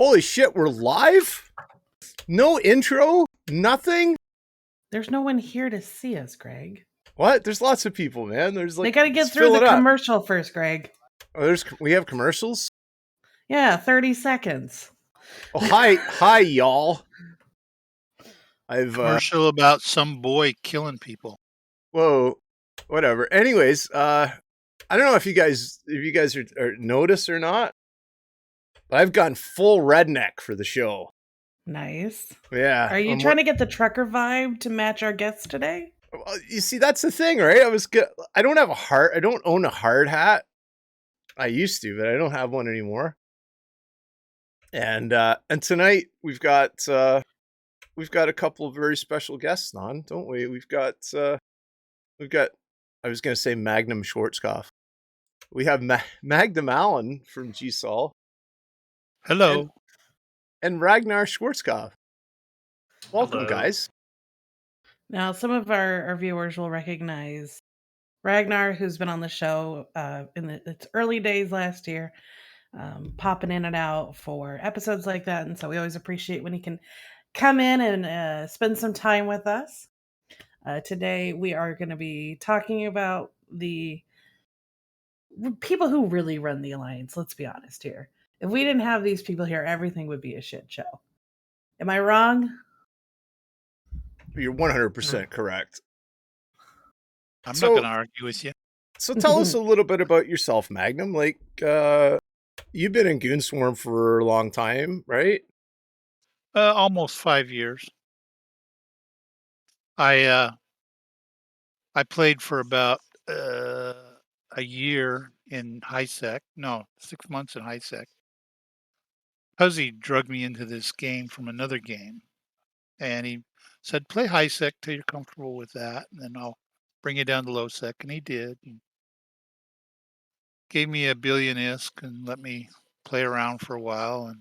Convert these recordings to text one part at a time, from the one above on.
Holy shit, we're live? No intro? Nothing? There's no one here to see us, Greg. What? There's lots of people, man. There's like They gotta get through the commercial first, Greg. Oh, we have commercials? Yeah, 30 seconds. Oh, hi, y'all. Commercial about some boy killing people. Whoa, whatever. Anyways, I don't know if you guys are notice or not, but I've gone full redneck for the show. Nice. Yeah. Are you trying to get the trucker vibe to match our guests today? Well, you see, that's the thing, right? I don't own a hard hat. I used to, but I don't have one anymore. And tonight we've got a couple of very special guests on, don't we? We've got I was going to say Magnum Schwarzkopf. We have Magnum Allen from GSOL. Hello. And Ragnar Schwarzkopf. Welcome, guys. Now, some of our viewers will recognize Ragnar, who's been on the show in its early days last year, popping in and out for episodes like that. And so we always appreciate when he can come in and spend some time with us. Today, we are going to be talking about the people who really run the Alliance. Let's be honest here. If we didn't have these people here, everything would be a shit show. Am I wrong? You're 100% correct. I'm not going to argue with you. So tell us a little bit about yourself, Magnum. Like, you've been in Goonswarm for a long time, right? Almost 5 years. I played for about a year in HiSec. No, 6 months in HiSec. Huzzy drugged me into this game from another game. And he said, play HiSec till you're comfortable with that. And then I'll bring you down to low sec. And he did. And gave me a billion ISK and let me play around for a while. And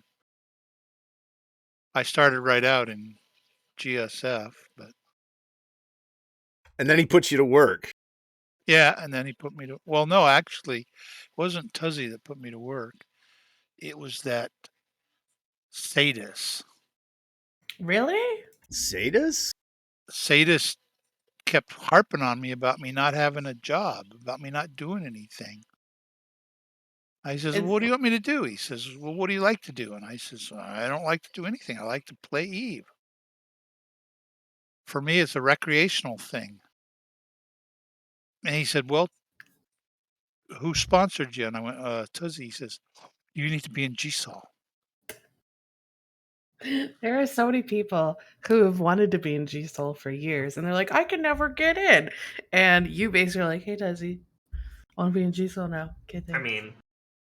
I started right out in GSF, but. And then he put you to work. Yeah, and then he put me to... Well, no, actually, it wasn't Tuzzy that put me to work. It was that Sadis. Really? Sadis? Sadis kept harping on me about me not having a job, about me not doing anything. I says, well, what do you want me to do? He says, well, what do you like to do? And I says, well, I don't like to do anything. I like to play Eve. For me, it's a recreational thing. And he said, well, who sponsored you? And I went, Tuzzy. He says, you need to be in GSOL. There are so many people who have wanted to be in GSOL for years, and they're like, I can never get in. And you basically are like, hey, Tuzzy, I want to be in GSOL now. Get there. I mean,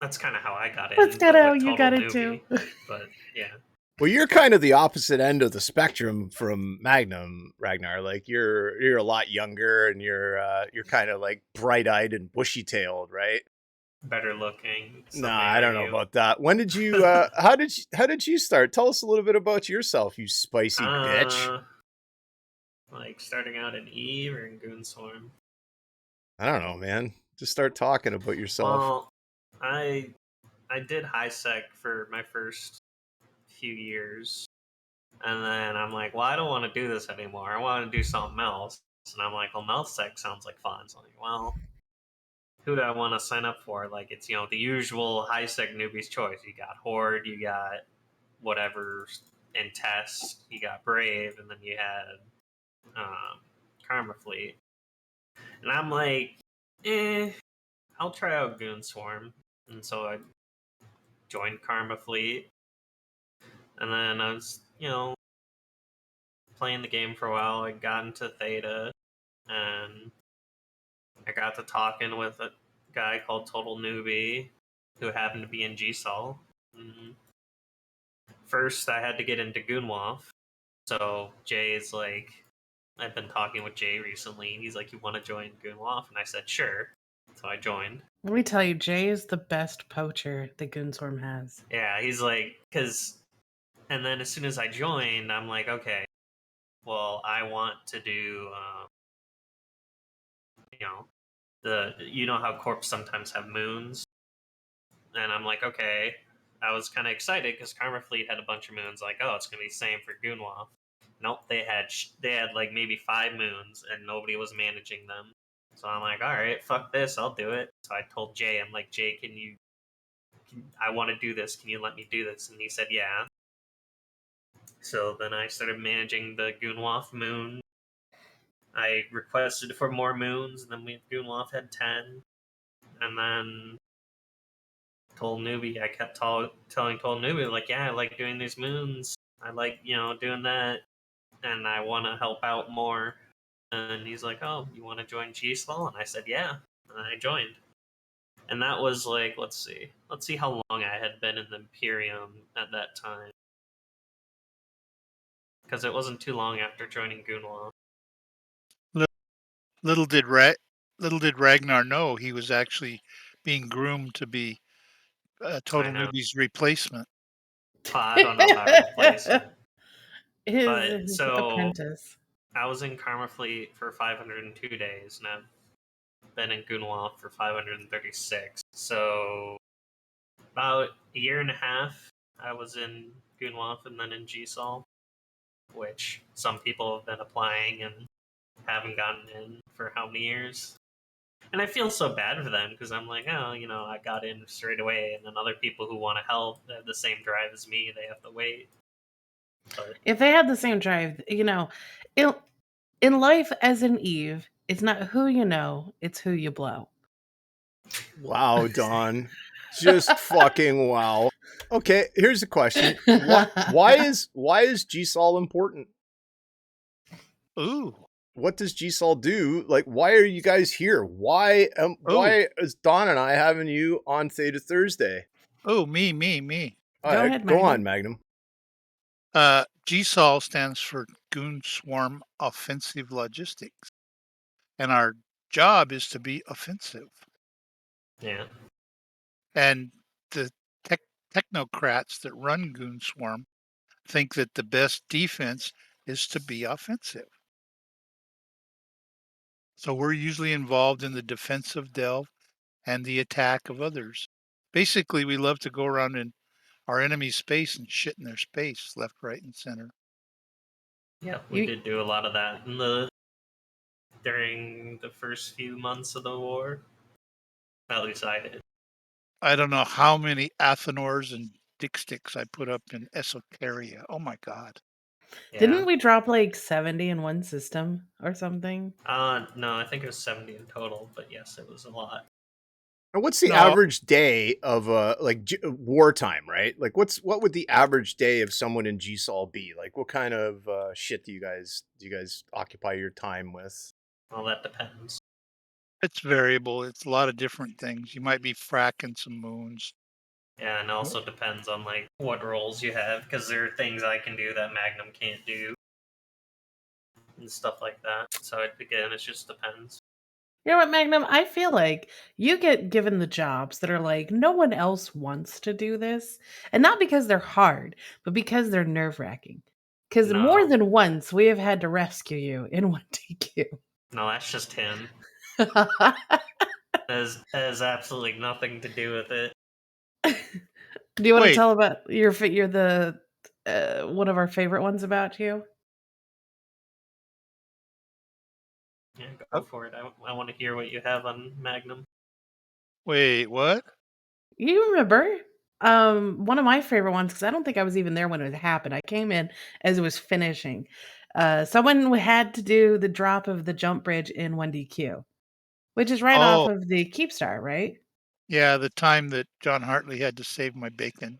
that's kind of how I got in. That's kind of how you got it too. But yeah. Well, you're kind of the opposite end of the spectrum from Magnum, Ragnar. Like you're a lot younger, and you're kind of like bright-eyed and bushy-tailed, right? Better looking. Nah, I don't know about that. When did you? How did you start? Tell us a little bit about yourself, you spicy bitch. Like starting out in Eve or in Goonswarm? I don't know, man. Just start talking about yourself. Well, I did HiSec for my first few years, and then I'm like, well, I don't want to do this anymore. I want to do something else. And I'm like, well, MelSec sounds like fun. So I'm like, well, who do I want to sign up for? Like, it's, the usual HiSec newbie's choice. You got Horde, you got whatever in Test, you got Brave, and then you had Karma Fleet. And I'm like, I'll try out Goonswarm. And so I joined Karma Fleet. And then I was, playing the game for a while. I got into Theta, and I got to talking with a guy called Total Newbie, who happened to be in GSOL. First, I had to get into Goonwolf. So Jay's like, I've been talking with Jay recently. He's like, you want to join Goonwolf? And I said, sure. So I joined. Let me tell you, Jay is the best poacher that Goonswarm has. Yeah, he's like, and then as soon as I joined, I'm like, okay, well, I want to do, how Corps sometimes have moons. And I'm like, okay, I was kind of excited because Karma Fleet had a bunch of moons. Like, oh, it's gonna be the same for Goonwolf. Nope, they had like maybe 5 moons, and nobody was managing them. So I'm like, all right, fuck this, I'll do it. So I told Jay, I'm like, Jay, I want to do this. Can you let me do this? And he said, yeah. So then I started managing the Goonwolf moon. I requested for more moons, and then Goonwolf had 10. And then told Newbie, I kept telling Told Newbie, like, yeah, I like doing these moons. I like, doing that. And I want to help out more. And he's like, oh, you want to join G-Slaw? And I said, yeah. And I joined. And that was like, let's see how long I had been in the Imperium at that time. Because it wasn't too long after joining Goonwolf. Little did Ragnar know he was actually being groomed to be Total Newbie's replacement. I don't know about replacement. His apprentice. I was in Karma Fleet for 502 days, and I've been in Goonwolf for 536. So about a year and a half, I was in Goonwolf and then in G-Sol, which some people have been applying and haven't gotten in for how many years. And I feel so bad for them because I'm like, oh, I got in straight away, and then other people who want to help, they have the same drive as me, they have to wait. But if they had the same drive, in life as an Eve, it's not who you know, it's who you blow. Wow, Don. Just fucking wow. Okay, here's a question. Why is G-Sol important? Ooh. What does G-Sol do? Like, why are you guys here? Why is Don and I having you on Theta Thursday? Oh, me. Go ahead, go on, Magnum. GSOL stands for Goon Swarm Offensive Logistics. And our job is to be offensive. yeah. And the technocrats that run Goon Swarm think that the best defense is to be offensive. So we're usually involved in the defensive delve and the attack of others. Basically, we love to go around in our enemy's space and shit in their space, left, right, and center. Yeah, we did do a lot of that during the first few months of the war. At least I did. I don't know how many Athenors and dick sticks I put up in Esoteria. Oh my God. Yeah. Didn't we drop like 70 in one system or something? No, I think it was 70 in total, but yes, it was a lot. And what's the average day of wartime, right? Like what would the average day of someone in G-Sol be? Like what kind of shit do you guys occupy your time with? Well, that depends. It's variable. It's a lot of different things. You might be fracking some moons. Yeah, and also depends on like what roles you have, because there are things I can do that Magnum can't do, and stuff like that. So it just depends. You know what, Magnum? I feel like you get given the jobs that are like no one else wants to do this, and not because they're hard, but because they're nerve-wracking. Because more than once we have had to rescue you in 1DQ. No, that's just him. has absolutely nothing to do with it. Do you want to tell about you're the one of our favorite ones about you? Yeah, go for it. I want to hear what you have on Magnum. Wait, what? You remember? One of my favorite ones, because I don't think I was even there when it happened. I came in as it was finishing. Someone had to do the drop of the jump bridge in 1DQ, which is right off of the Keepstar, right? Yeah, the time that John Hartley had to save my bacon.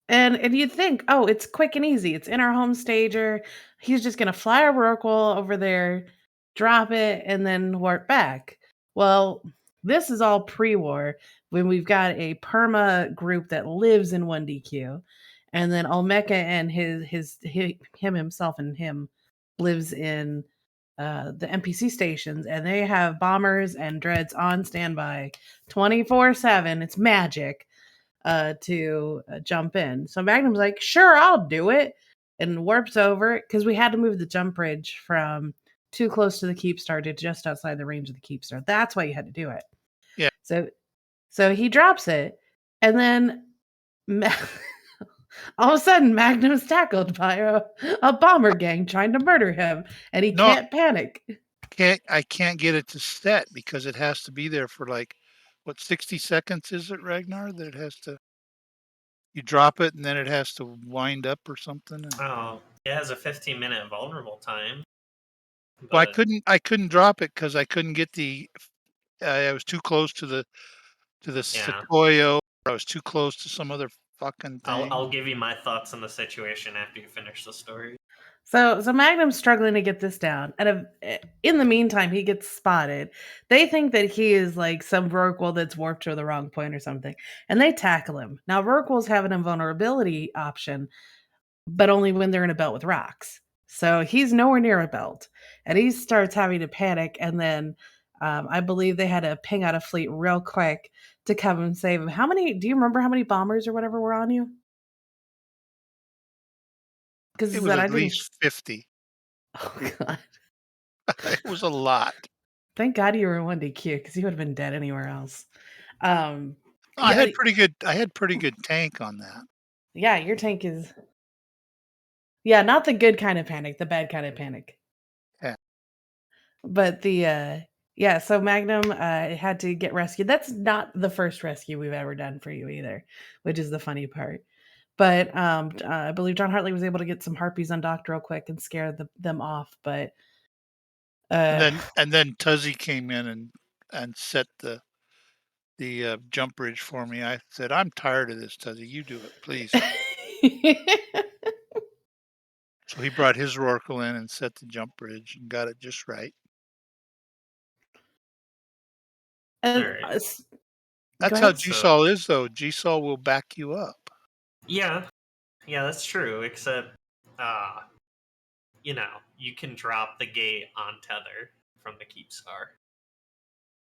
And you'd think, oh, it's quick and easy. It's in our home stager. He's just gonna fly a Rorqual over there, drop it, and then warp back. Well, this is all pre-war when we've got a perma group that lives in 1DQ, and then Olmeca and him himself and him lives in the NPC stations, and they have bombers and dreads on standby 24/7. It's magic to jump in. So Magnum's like, sure, I'll do it. And warps over because we had to move the jump bridge from too close to the Keepstar to just outside the range of the Keepstar. That's why you had to do it. Yeah. So he drops it. And then All of a sudden, Magnum's tackled by a bomber gang trying to murder him, and he No, can't panic. I can't get it to set because it has to be there for like, what, 60 seconds is it, Ragnar? That it has to, you drop it and then it has to wind up or something. And, Oh, it has a 15-minute vulnerable time. well, But I couldn't drop it because I couldn't get I was too close to the yeah, Sequoia. Or I was too close to some other fucking thing. I'll give you my thoughts on the situation after you finish the story. So Magnum's struggling to get this down, and in the meantime, he gets spotted. They think that he is like some Rorqual that's warped to the wrong point or something, and they tackle him. Now Rorquals have an invulnerability option, but only when they're in a belt with rocks. So he's nowhere near a belt, and he starts having to panic. And then I believe they had to ping out a fleet real quick to come and save him. How many? Do you remember how many bombers or whatever were on you? Because It was that I at didn't. least 50. Oh God. It was a lot. Thank God you were in 1DQ because you would have been dead anywhere else. I Yeah, had pretty good tank on that. yeah, your tank is not the good kind of panic, the bad kind of panic. Yeah. But so Magnum had to get rescued. That's not the first rescue we've ever done for you either, which is the funny part. But I believe John Hartley was able to get some harpies undocked real quick and scare them off. But And then Tuzzy came in and set the jump bridge for me. I said, I'm tired of this, Tuzzy. You do it, please. So he brought his Rorqual in and set the jump bridge and got it just right. and, Alright. go That's how ahead. G-Sol is, though. G-Sol will back you up. Yeah, that's true. Except, you can drop the gate on tether from the keep star.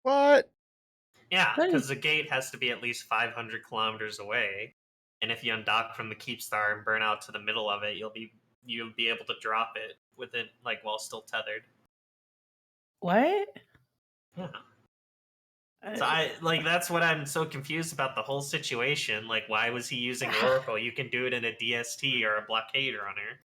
What? Yeah, What? because the gate has to be at least 500 kilometers away, and if you undock from the keep star and burn out to the middle of it, you'll be able to drop it within while still tethered. What? Yeah. So that's what I'm so confused about the whole situation. Like, why was he using Oracle? You can do it in a DST or a blockade runner,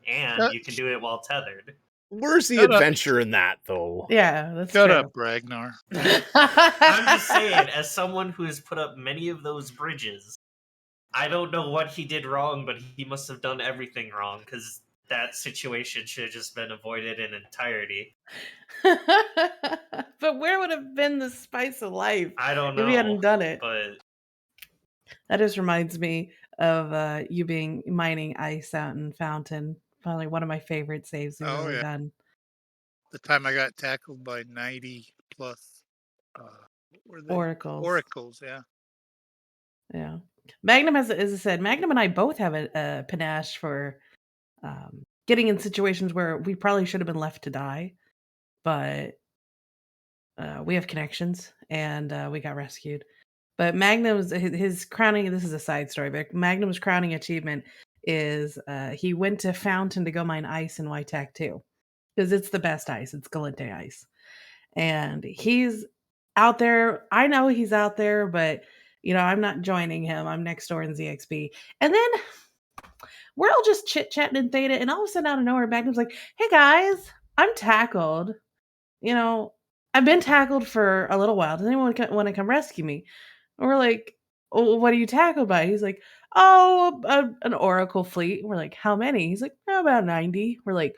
and you can do it while tethered. Where's the Shut up. adventure in that, though? Yeah, that's Shut true. up, Ragnar. I'm just saying, as someone who has put up many of those bridges, I don't know what he did wrong, but he must have done everything wrong because that situation should have just been avoided in entirety. But where would have been the spice of life I don't if he hadn't know, done it? but That just reminds me of you being mining ice out in Fountain. Probably one of my favorite saves we've Oh, ever yeah. done. The time I got tackled by 90 plus, what were they? Oracles. Oracles, yeah. Yeah. Magnum has, as I said, Magnum and I both have a panache for getting in situations where we probably should have been left to die, but we have connections and we got rescued. But Magnum's his crowning. This is a side story, but Magnum's crowning achievement is he went to Fountain to go mine ice in Whitetack 2 because it's the best ice. It's Galente ice, and he's out there. I know he's out there, but I'm not joining him. I'm next door in ZXP, and then we're all just chit chatting in Theta, and all of a sudden, out of nowhere, Magnum's like, "Hey guys, I'm tackled. You know, I've been tackled for a little while. Does anyone want to come rescue me?" And we're like, "Oh, what are you tackled by?" He's like, "Oh, an Oracle fleet." We're like, "How many?" He's like, "Oh, about 90." We're like,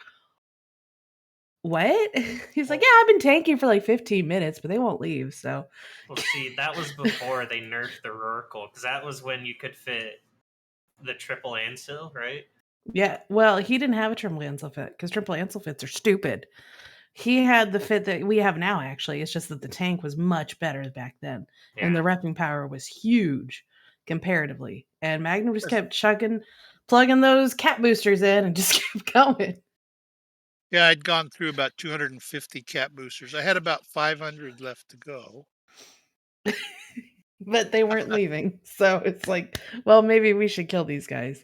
"What?" He's like, "Yeah, I've been tanking for like 15 minutes, but they won't leave." So, well, see, that was before they nerfed the Rorqual, because that was when you could fit the triple Ansil, right? yeah, well, he didn't have a triple Ansel fit because triple Ansel fits are stupid. He had the fit that we have now, actually. It's just that the tank was much better back then, and the Yeah. repping power was huge comparatively. And Magnum just kept plugging those cat boosters in and just kept going. Yeah, I'd gone through about 250 cat boosters. I had about 500 left to go. But they weren't leaving. So it's like, well, maybe we should kill these guys.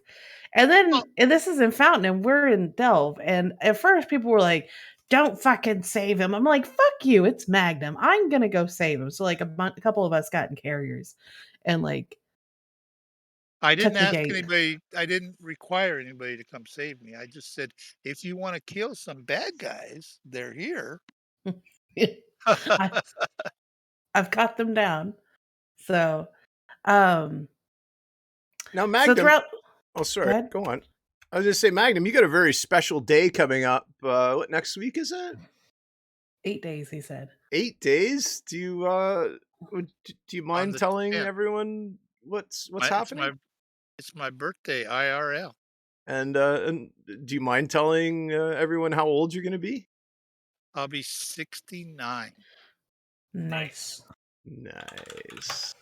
And then and this is in Fountain and we're in Delve. And at first people were like, don't fucking save him. I'm like, fuck you. It's Magnum. I'm going to go save him. So like a couple of us got in carriers and like I didn't took the ask gate. anybody. I didn't require anybody to come save me. I just said, if you want to kill some bad guys, they're here. I, I've got them down. So, um, Now, so Magnum. throughout. Oh, Go sorry. ahead. Go on. I was going to say, Magnum, you got a very special day coming up. What next week is it? 8 days, he said. 8 days? Do you On mind the telling 10th. everyone what's It's happening? my birthday, IRL. And do you mind telling everyone how old you're going to be? I'll be 69. Nice. Nice.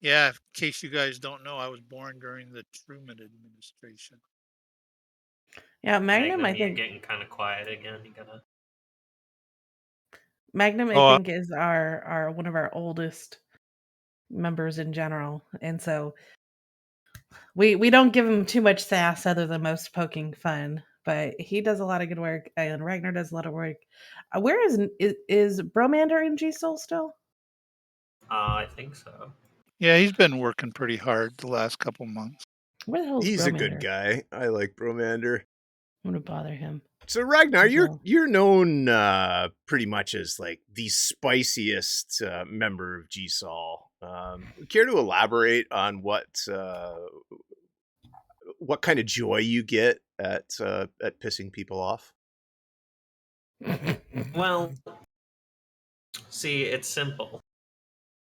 Yeah, in case you guys don't know, I was born during the Truman administration. Yeah, Magnum, I you're think getting kind of quiet again. You gotta. Magnum, I Oh, think, is our one of our oldest members in general, and so we don't give him too much sass other than most poking fun. But he does a lot of good work, and Ragnar does a lot of work. Where is Bromander in G Soul still? I think so. yeah, he's been working pretty hard the last couple months. Where the hell is He's Bromander? a good guy. I like Bromander. I'm gonna bother him. So Ragnar, Well. you're known pretty much as like the spiciest member of GSOL. Care to elaborate on what kind of joy you get at pissing people off? Well, see, it's simple.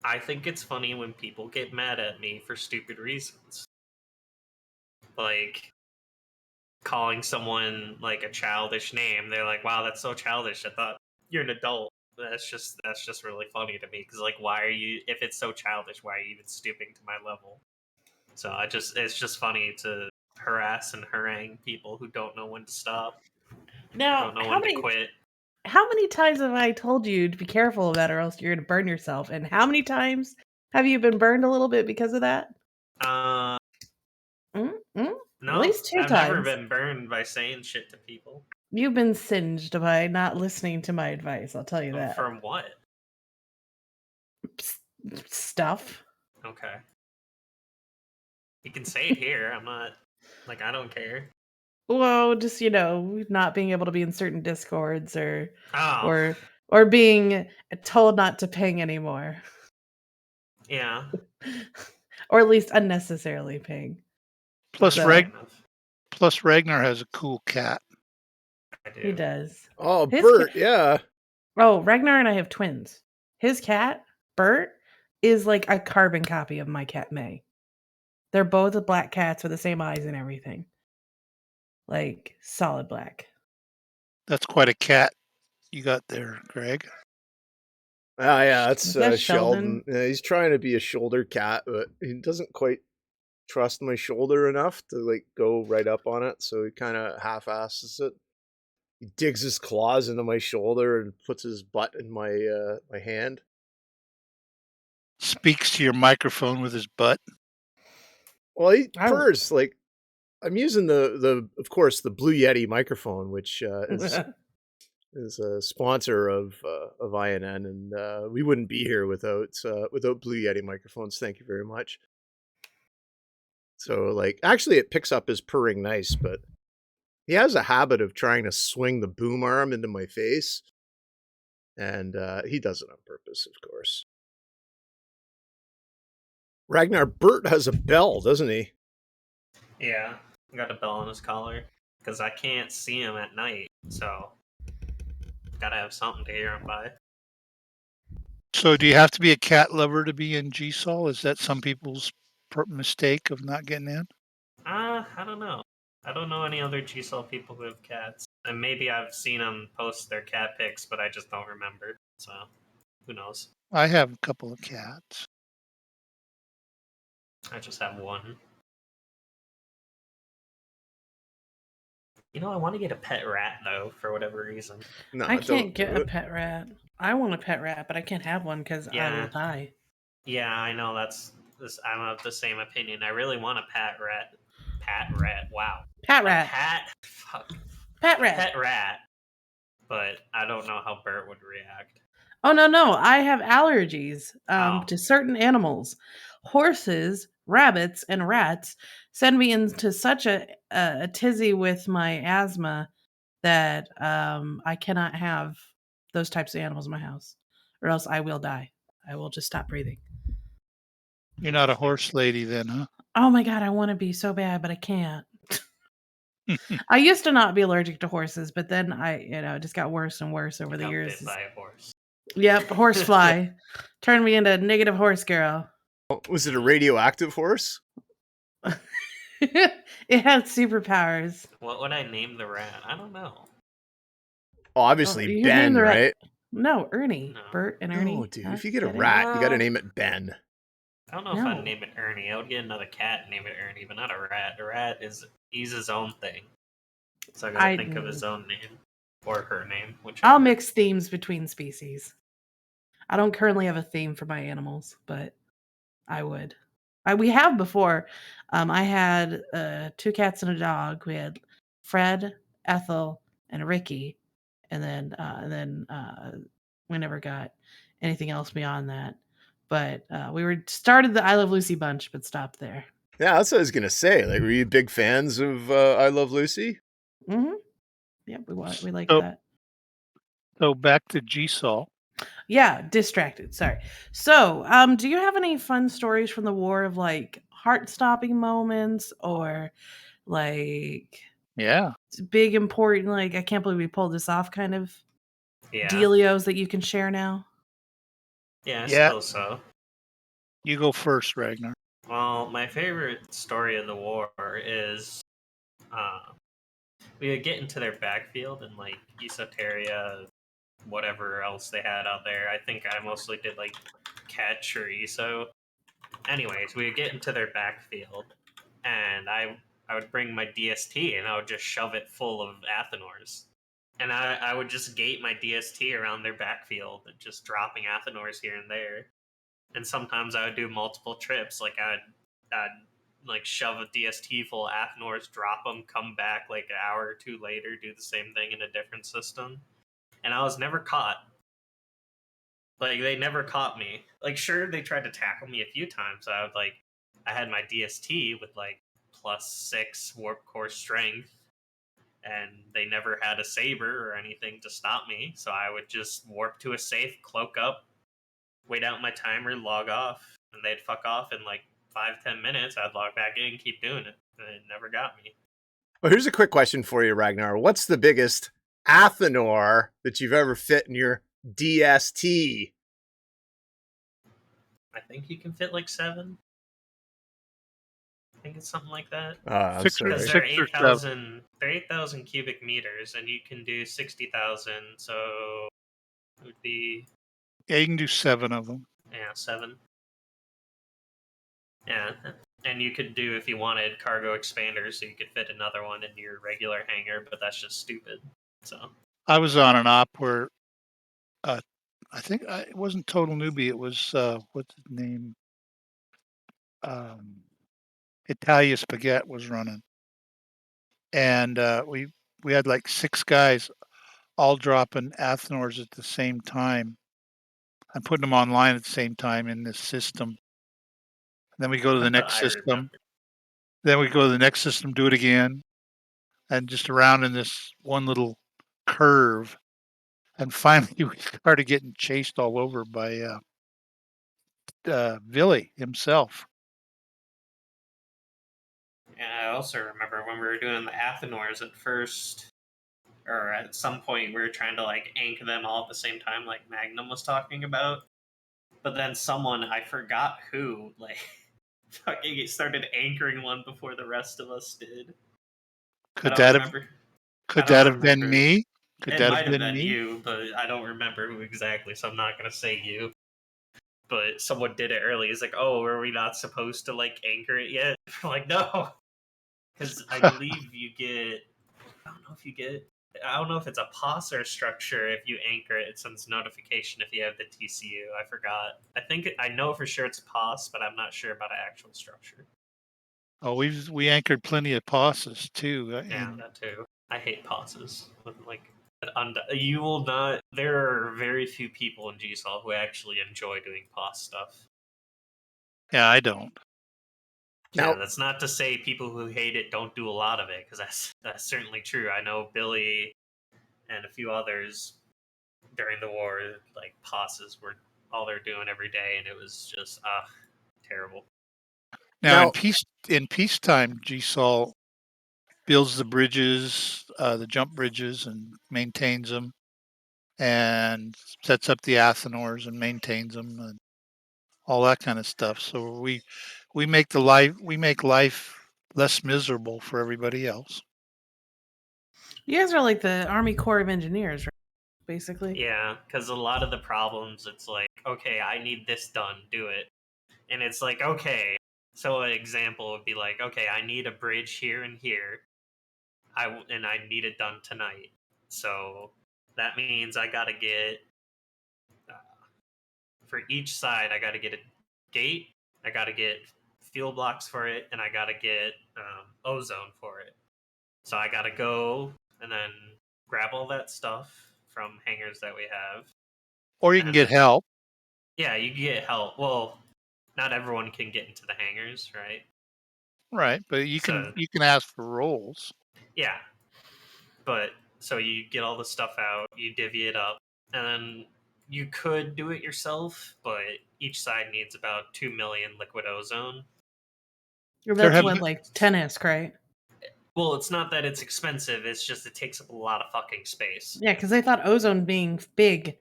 I think it's funny when people get mad at me for stupid reasons. Like calling someone like a childish name. They're like, "Wow, that's so childish. I thought you're an adult." That's just really funny to me because like, why are you? If it's so childish, why are you even stooping to my level? So it's just funny to harass and harangue people who don't know when to stop, Now, don't know when to quit. How many times have I told you to be careful of that, or else you're going to burn yourself? And how many times have you been burned a little bit because of that? No, At least 2 I've times. never been burned by saying shit to people. You've been singed by not listening to my advice. I'll tell you that. From what? Stuff. Okay. You can say it here. I'm not like I don't care. Well, just not being able to be in certain discords or Oh. or being told not to ping anymore. Yeah. Or at least unnecessarily ping. Plus, So, Ragnar has a cool cat. I do. He does. Oh, Bert, yeah. Oh, Ragnar and I have twins. His cat, Bert, is like a carbon copy of my cat, May. They're both black cats with the same eyes and everything. Like, solid black. That's quite a cat you got there, Greg. Oh, yeah, that's That's Sheldon. Sheldon. Yeah, he's trying to be a shoulder cat, but he doesn't quite trust my shoulder enough to like go right up on it, so he kind of half-asses it. He digs his claws into my shoulder and puts his butt in my my hand. Speaks to your microphone with his butt. Well, he purrs like I'm using the of course the Blue Yeti microphone, which is a sponsor of INN, and we wouldn't be here without Blue Yeti microphones. Thank you very much. So, like, actually, it picks up his purring nice, but he has a habit of trying to swing the boom arm into my face, and he does it on purpose, of course. Ragnar, Bert has a bell, doesn't he? Yeah, got a bell on his collar because I can't see him at night, so gotta have something to hear him by. So, do you have to be a cat lover to be in GSOL? Is that some people's mistake of not getting in? I don't know. I don't know any other GSL people who have cats, and maybe I've seen them post their cat pics, but I just don't remember. So, who knows? I have a couple of cats. I just have one. I want to get a pet rat though, for whatever reason. No, I can't get a pet rat. I want a pet rat, but I can't have one because I will die. Yeah, I know. I'm of the same opinion. I really want a pet rat. Pat rat. Wow. Pat rat. Pet rat. But I don't know how Bert would react. Oh no! I have allergies to certain animals. horses, rabbits, and rats send me into such a tizzy with my asthma that I cannot have those types of animals in my house, or else I will die. I will just stop breathing. You're not a horse lady then, huh? Oh my god, I want to be so bad, but I can't. I used to not be allergic to horses, but then it just got worse and worse over the Got years. bit by a horse. Yep, horsefly turned me into a negative horse girl. Was it a radioactive horse? It had superpowers. What would I name the rat? I don't know. Oh, obviously You could name Ben, the rat- right? No, Ernie. No. Bert and Ernie. No, dude. Huh? If you get a Get it? rat, you got to Well- name it Ben. I don't know if I'd name it Ernie. I would get another cat and name it Ernie, but not a rat. A rat he's his own thing. So I gotta think of his own name. Or her name, whichever. I'll mix themes between species. I don't currently have a theme for my animals, but I would. We have before. I had 2 cats and a dog. We had Fred, Ethel, and Ricky, and then we never got anything else beyond that. But we started the I Love Lucy bunch, but stopped there. Yeah, that's what I was gonna say. Like, were you big fans of I Love Lucy? Mm-hmm. Yep, we like So- that. So back to G-Sol. Yeah, distracted. Sorry. So, do you have any fun stories from the war of like heart-stopping moments or like Yeah. big important like I can't believe we pulled this off kind of Yeah. dealios that you can share now? Yeah, I Yeah. suppose so. You go first, Ragnar. Well, my favorite story of the war is we would get into their backfield and like Esoteria, whatever else they had out there. I think I mostly did like catch or ESO. Anyways, we would get into their backfield and I would bring my DST and I would just shove it full of Athenors. And I would just gate my DST around their backfield, just dropping Athenors here and there. And sometimes I would do multiple trips. Like I'd like shove a DST full of Athenors, drop them, come back like an hour or two later, do the same thing in a different system. And I was never caught. Like they never caught me. Like sure they tried to tackle me a few times. I had my DST with like +6 warp core strength, and they never had a saber or anything to stop me. So I would just warp to a safe, cloak up, wait out my timer, log off, and they'd fuck off in like 5-10 minutes. I'd log back in and keep doing it. And it never got me. Well, here's a quick question for you, Ragnar. What's the biggest Athenor that you've ever fit in your DST? I think you can fit like 7. I think it's something like that. I'm Six or sorry. Because they're 6 or 8,000. They're 8,000 cubic meters, and you can do 60,000. So it would be Yeah, you can do 7 of them. 7. Yeah, and you could do if you wanted cargo expanders, so you could fit another one in your regular hangar, but that's just stupid. So I was on an op where I think it wasn't Total Newbie. It was what's his name? Italia Spaghetti was running, and we had like 6 guys all dropping Athenors at the same time and putting them online at the same time in this system. Then we go to the next I system. remember. Then we go to the next system, do it again, and just around in this one little curve. And finally, we started getting chased all over by Billy himself. Yeah, I also remember when we were doing the Athenors at first, or at some point, we were trying to like anchor them all at the same time, like Magnum was talking about. But then someone, I forgot who, like, fucking started anchoring one before the rest of us did. Could I that don't have remember. could I don't that have been remember. me? Could It that might have been been me? you, but I don't remember who exactly, so I'm not gonna say you. But someone did it early. He's like, "Oh, are we not supposed to like anchor it yet?" I'm like, "No," because I believe you get. I don't know if you get. I don't know if it's a POS or structure. If you anchor it, it sends notification if you have the TCU. I forgot. I know for sure it's POS, but I'm not sure about an actual structure. Oh, we anchored plenty of posses too. Yeah, that too. I hate pauses. Like, you will not. There are very few people in GSOL who actually enjoy doing pause stuff. Yeah, I don't. Now- Yeah, that's not to say people who hate it don't do a lot of it, because that's certainly true. I know Billy and a few others during the war, like posses, were all they're doing every day, and it was just terrible. Now, Now- in peacetime, GSOL builds the bridges, the jump bridges, and maintains them, and sets up the Athenors and maintains them, and all that kind of stuff. So we make life less miserable for everybody else. You guys are like the Army Corps of Engineers, right? Basically. Yeah, because a lot of the problems, it's like, okay, I need this done, do it. And it's like, okay. So an example would be like, okay, I need a bridge here and here. And I need it done tonight. So that means I got to get, uh, for each side, I got to get a gate, I got to get fuel blocks for it, and I got to get ozone for it. So I got to go and then grab all that stuff from hangars that we have. Or you can And get then, help. yeah, you can get help. Well, not everyone can get into the hangars, right? Right, but you So can ask for rolls. yeah, but so you get all the stuff out, you divvy it up, and then you could do it yourself, but each side needs about 2 million liquid ozone. There That's have what, been, like 10isk, right? Well, it's not that it's expensive, it's just it takes up a lot of fucking space. Yeah, because they thought ozone being big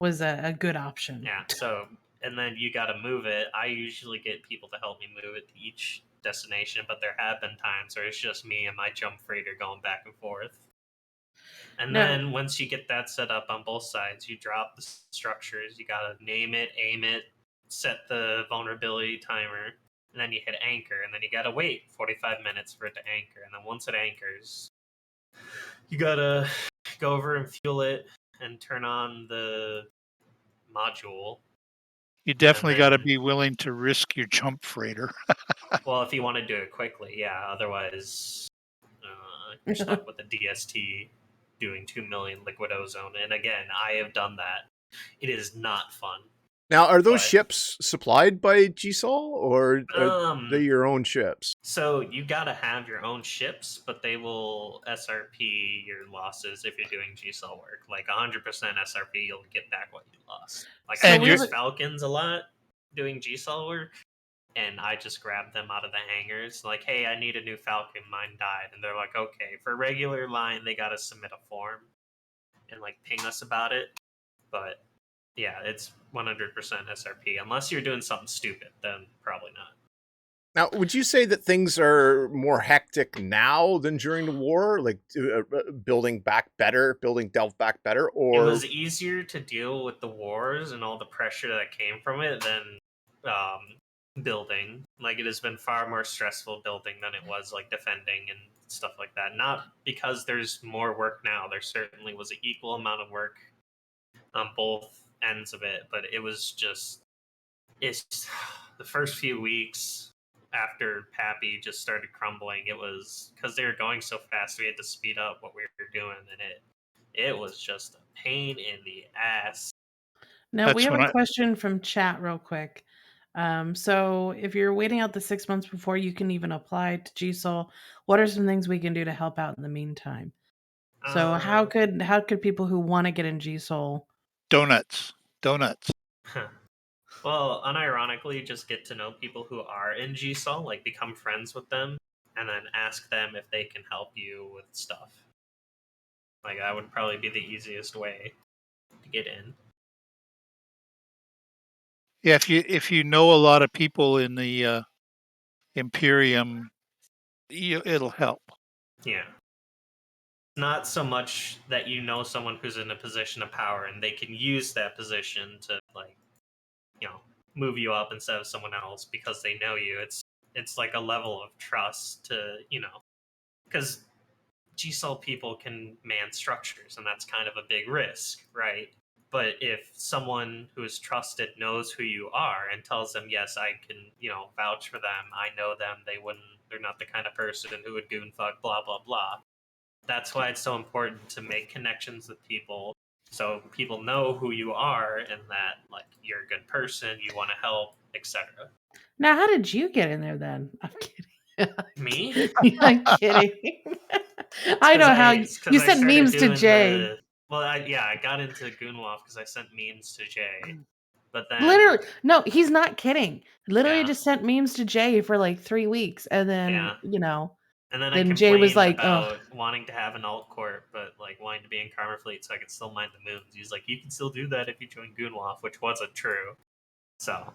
was a good option. Yeah, so, and then you got to move it. I usually get people to help me move it to each destination, but there have been times where it's just me and my jump freighter going back and forth. And No. then once you get that set up on both sides, you drop the structures. You got to name it, aim it, set the vulnerability timer, and then you hit anchor. And then you got to wait 45 minutes for it to anchor. And then once it anchors, you got to go over and fuel it and turn on the module. you definitely got to then- be willing to risk your jump freighter. Well, if you want to do it quickly, yeah. Otherwise, you're stuck with the DST doing 2 million liquid ozone. And again, I have done that. It is not fun. Now, are those But- ships supplied by GSOL, or are they your own ships? So you gotta have your own ships, but they will SRP your losses if you're doing GSL work. Like 100% SRP, you'll get back what you lost. Like And I you're- use Falcons a lot doing GSL work, and I just grab them out of the hangars. Like, hey, I need a new Falcon, mine died, and they're like, okay. For regular line, they gotta submit a form and like ping us about it, but yeah, it's 100% SRP. Unless you're doing something stupid, then probably not. Now, would you say that things are more hectic now than during the war? Like building Delve back better, It or was easier to deal with the wars and all the pressure that came from it than building. Like, it has been far more stressful building than it was like defending and stuff like that. Not because there's more work now. There certainly was an equal amount of work on both ends of it, but it was just it's the first few weeks after Pappy just started crumbling. It was because they were going so fast. We had to speed up what we were doing, and it was just a pain in the ass. Now we That's have when a I- question from chat real quick. So if you're waiting out the 6 months before you can even apply to GSOL, what are some things we can do to help out in the meantime? So how could people who want to get in GSOL? Donuts. Well, unironically, just get to know people who are in GSOL, like become friends with them, and then ask them if they can help you with stuff. Like, that would probably be the easiest way to get in. Yeah, if you know a lot of people in the Imperium, it'll help. Yeah. Not so much that you know someone who's in a position of power and they can use that position to, like, move you up instead of someone else because they know you. It's like a level of trust to, because GSOL people can man structures, and that's kind of a big risk, right? But if someone who is trusted knows who you are and tells them, yes, I can, vouch for them, I know them, they're not the kind of person who would goon fuck, blah, blah, blah. That's why it's so important to make connections with people so people know who you are and that, like, you're a good person, you want to help, etc. Now, how did you get in there then? I'm kidding. Me? I'm kidding. I know how you I sent started memes to doing Jay. I got into Goonwolf because I sent memes to Jay. But then, Literally, no, he's not kidding. Literally Yeah. just sent memes to Jay for like 3 weeks, and then Yeah. and then I then Jay was complained like, "Ugh." about wanting to have an alt corp, but like wanting to be in Karma Fleet so I could still mine the moons. He's like, you can still do that if you join Goonwolf, which wasn't true. So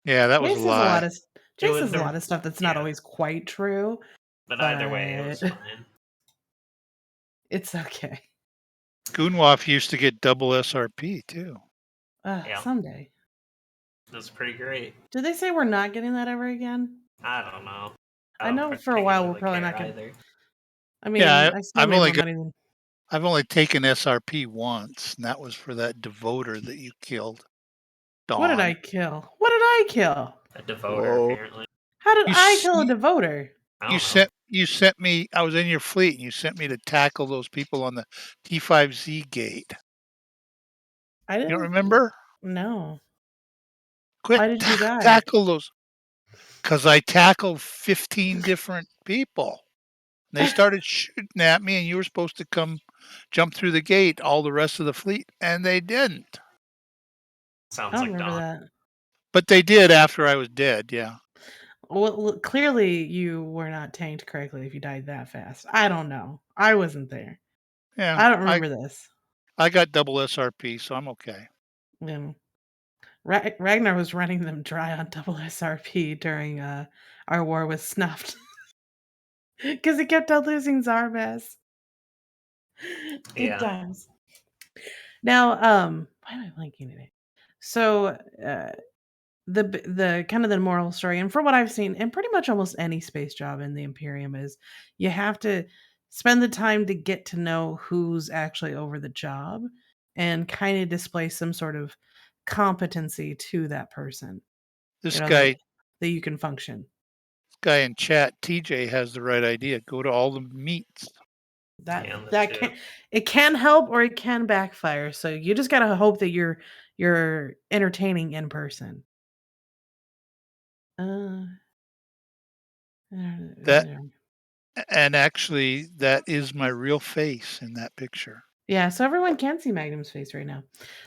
Yeah, that was Jay a says a lot lie. of Jay says a lot of stuff that's not yeah. always quite true, But either way, it was but fine. it's okay. Goonwolf used to get double SRP too. Yeah. Someday. It was pretty great. Did they say we're not getting that ever again? I don't know. I know for a while we're probably not going gonna. either. I mean, Yeah, I still made more money than. I've only taken SRP once, and that was for that devoter that you killed. Dawn. What did I kill? What did I kill? A devoter, apparently. How did You I kill a s- devoter? I don't You know. sent me. I was in your fleet, and you sent me to tackle those people on the T5Z gate. I You didn't. don't remember? No. Quit. Why did you die? Tackle those. Because I tackled 15 different people. They started shooting at me, and you were supposed to come jump through the gate, all the rest of the fleet, and they didn't. Sounds I don't like remember Dawn. that. But they did after I was dead, yeah. Well, clearly you were not tanked correctly if you died that fast. I don't know. I wasn't there. Yeah. I don't remember this. I got double SRP, so I'm okay. Ragnar was running them dry on double SRP during our war with Snuffed. Because he kept on losing Zarvas. Good times. Now, why am I blanking today? So, the kind of the moral story, and from what I've seen, and pretty much almost any space job in the Imperium, is you have to spend the time to get to know who's actually over the job and kind of display some sort of competency to that person. This that you can function. This guy in chat, TJ, has the right idea. Go to all the meets. It can help or it can backfire. So you just gotta hope that you're entertaining in person. And actually, that is my real face in that picture. Yeah, so everyone can see Magnum's face right now.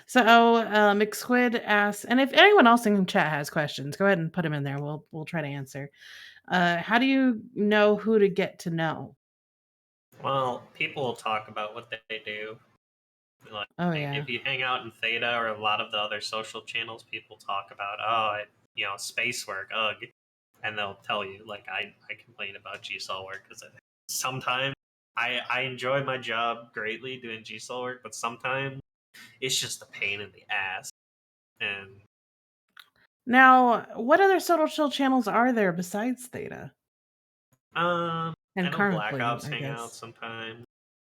So McSquid asks, and if anyone else in chat has questions, go ahead and put them in there. We'll try to answer. How do you know who to get to know? Well, people will talk about what they do. Like, if you hang out in Theta or a lot of the other social channels, people talk about, space work, ugh. And they'll tell you, like, I complain about GSOL work because sometimes I enjoy my job greatly doing GSOL work, but sometimes it's just a pain in the ass. And now, what other social channels are there besides Theta? And I know Black Ops hang out sometimes.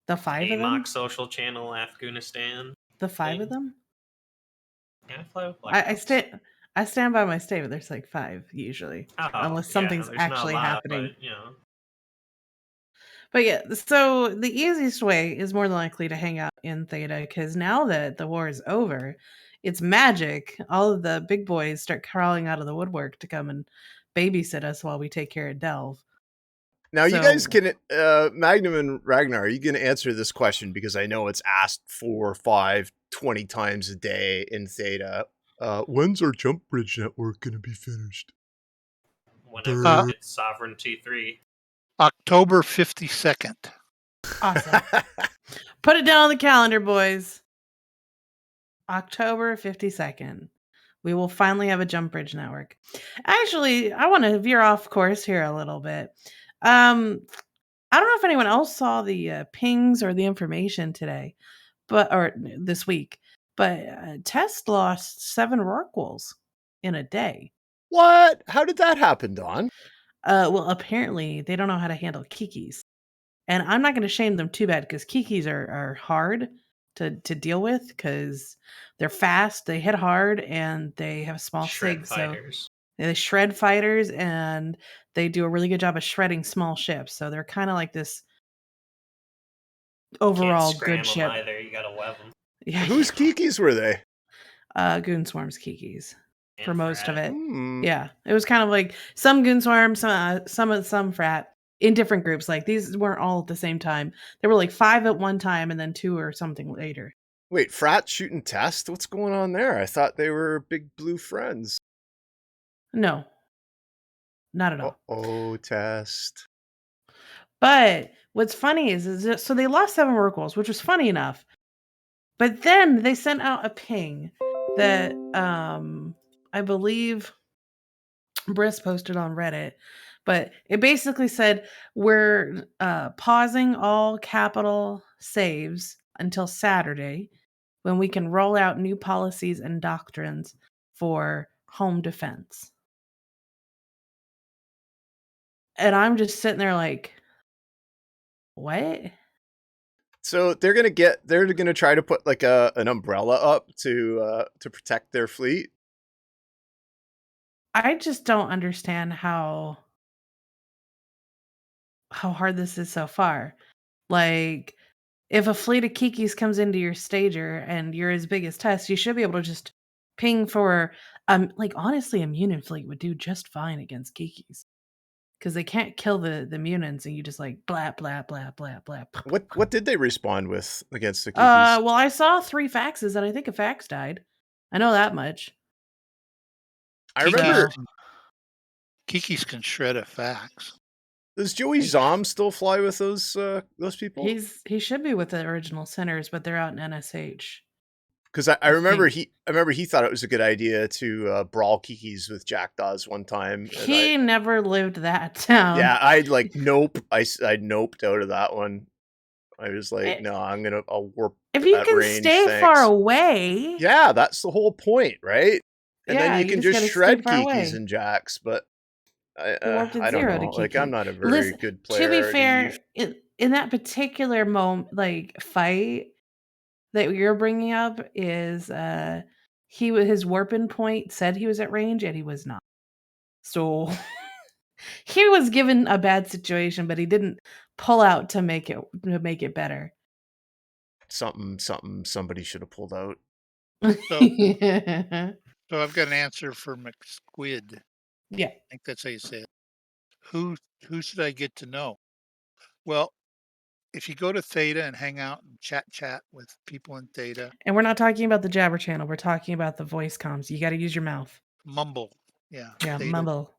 The 5 of them? AMOC social channel, Afghanistan. The 5 of them? Yeah, I play with Black Ops. I stand by my statement. There's like 5 usually, unless something's actually happening. But yeah, so the easiest way is more than likely to hang out in Theta, because now that the war is over, it's magic. All of the big boys start crawling out of the woodwork to come and babysit us while we take care of Delve. Now, you guys can, Magnum and Ragnar, are you going to answer this question? Because I know it's asked 4, 5, 20 times a day in Theta. When's our jump bridge network going to be finished? Whenever it's Sovereignty 3. October 52nd. Awesome. Put it down on the calendar, boys. October 52nd. We will finally have a jump bridge network. Actually, I want to veer off course here a little bit. I don't know if anyone else saw the pings or the information today, or this week, but Test lost 7 Rorquals in a day. What? How did that happen, Don? Well, apparently they don't know how to handle Kikis. And I'm not going to shame them too bad, because Kikis are hard to deal with because they're fast, they hit hard, and they have small shred sigs. Fighters. So they shred fighters, and they do a really good job of shredding small ships. So they're kind of like this overall good ship. Either. You gotta web them. Yeah. Whose Kikis were they? Goon Swarm's Kikis. for most of frat. it. Hmm. Yeah, it was kind of like some goon swarm, some frat in different groups. Like these weren't all at the same time. There were like 5 at one time, and then 2 or something later. Wait, frat shooting test? What's going on there? I thought they were big blue friends. No, not at all. Oh, test. But what's funny is so they lost 7 work goals, which was funny enough. But then they sent out a ping that I believe Briss posted on Reddit, but it basically said we're pausing all capital saves until Saturday when we can roll out new policies and doctrines for home defense. And I'm just sitting there like, what? So they're gonna try to put like an umbrella up to protect their fleet. I just don't understand how hard this is so far. Like, if a fleet of Kikis comes into your stager and you're his biggest test, you should be able to just ping for like honestly, a Munin fleet would do just fine against Kikis. Because they can't kill the Munins and you just like blah blah blah blah blah. What did they respond with against the Kikis? Well, I saw 3 faxes and I think a fax died. I know that much. I remember. Kikis can shred a fax. Does Joey Zom still fly with those people? He should be with the original Sinners, but they're out in NSH. Because I remember he thought it was a good idea to brawl Kikis with Jackdaws one time. He never lived that down. Yeah, I'd like nope. I noped out of that one. I was like, no, I'll warp. If you can range, stay thanks. far away. Yeah, that's the whole point, right? And Yeah, then you can just shred Kikis Kikis and Jacks, but I don't know. Like, I'm not a very good player. To be fair, in that particular moment, like fight that you're bringing up is his warping point said he was at range and he was not. So he was given a bad situation, but he didn't pull out to make it better. Somebody should have pulled out. So I've got an answer for McSquid. Yeah. I think that's how you say it. Who should I get to know? Well, if you go to Theta and hang out and chat with people in Theta. And we're not talking about the Jabber channel. We're talking about the voice comms. You got to use your mouth. Mumble. Yeah. Yeah, Theta. mumble.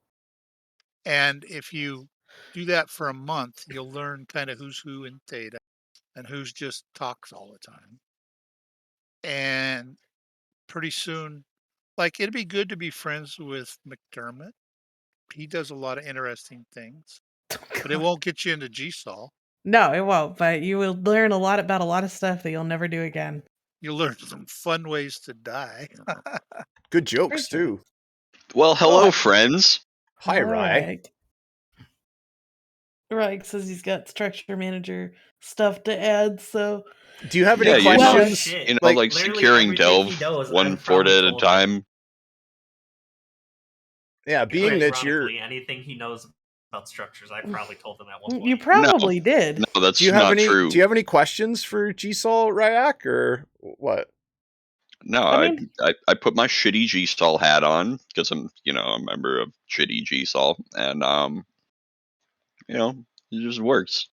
And if you do that for a month, you'll learn kind of who's who in Theta and who's just talks all the time. And pretty soon, like, it'd be good to be friends with McDermott. He does a lot of interesting things, but it won't get you into GSOL. No, it won't. But you will learn a lot about a lot of stuff that you'll never do again. You'll learn some fun ways to die. Good jokes too. Well, hello, friends. Hi, Rye. Rye says he's got structure manager stuff to add. So, do you have any questions? You know, like securing Delve one fort at a time. Yeah, being that you're anything he knows about structures, I probably told him at one point. You probably did. No, that's not true. Do you have any questions for GSOL, Ryak, or what? No, I put my shitty GSOL hat on because I'm, a member of shitty GSOL, and it just works.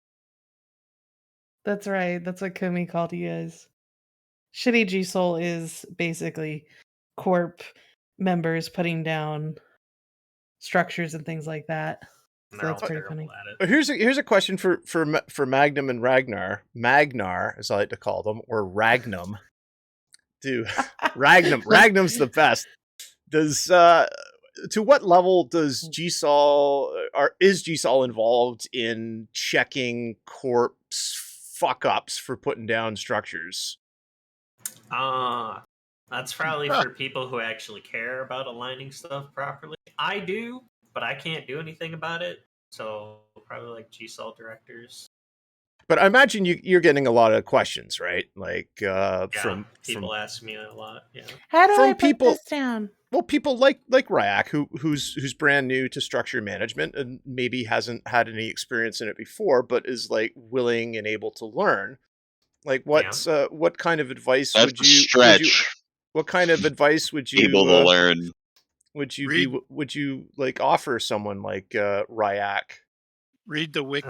That's right. That's what Kumi called you guys. Shitty GSOL is basically corp members putting down structures and things like that. So that's pretty funny. Here's a question for Magnum and Magnar, as I like to call them, or Ragnum. Ragnum's the best. To what level does is GSOL involved in checking corps fuck ups for putting down structures? That's probably for people who actually care about aligning stuff properly. I do, but I can't do anything about it. So probably like GSOL directors. But I imagine you're getting a lot of questions, right? Like from people ask me a lot. Yeah. How do I put this down? Well, people like Ryak, who's brand new to structure management and maybe hasn't had any experience in it before, but is like willing and able to learn. Like what kind of advice That's would you stretch? What kind of advice would you able to learn? would you like offer someone like Ryak? Read the wiki.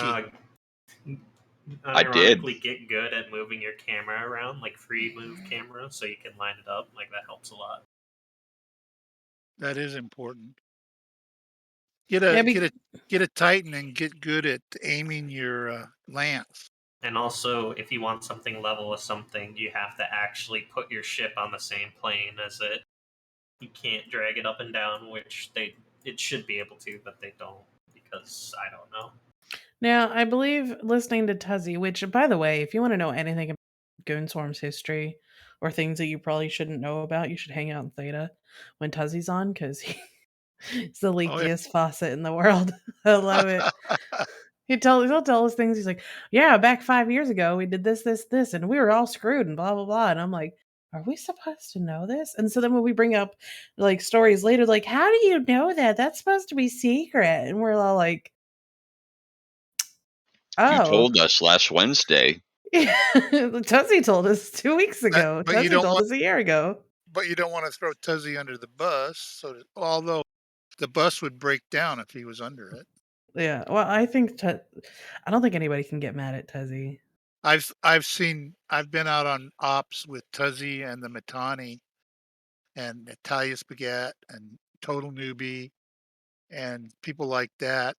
I did. Unironically get good at moving your camera around, like free move camera, so you can line it up. Like that helps a lot. That is important. Yeah, Get a Titan and get good at aiming your lance. And also, if you want something level with something, you have to actually put your ship on the same plane as it. You can't drag it up and down, which it should be able to, but they don't because I don't know. Now, I believe listening to Tuzzy, which, by the way, if you want to know anything about Goonswarm's history or things that you probably shouldn't know about, you should hang out in Theta when Tuzzy's on because he's the leakiest faucet in the world. I love it. He'll tell us things. He's like, yeah, back 5 years ago, we did this, and we were all screwed and blah, blah, blah. And I'm like, are we supposed to know this? And so then when we bring up like stories later, like, how do you know that? That's supposed to be secret. And we're all like, You told us last Wednesday. Tuzzy told us 2 weeks ago. Tuzzy told us a year ago. But you don't want to throw Tuzzy under the bus. Although the bus would break down if he was under it. Yeah, well, I don't think anybody can get mad at Tuzzy. I've been out on ops with Tuzzy and the Matani and Natalia Spaghetti and Total Newbie and people like that.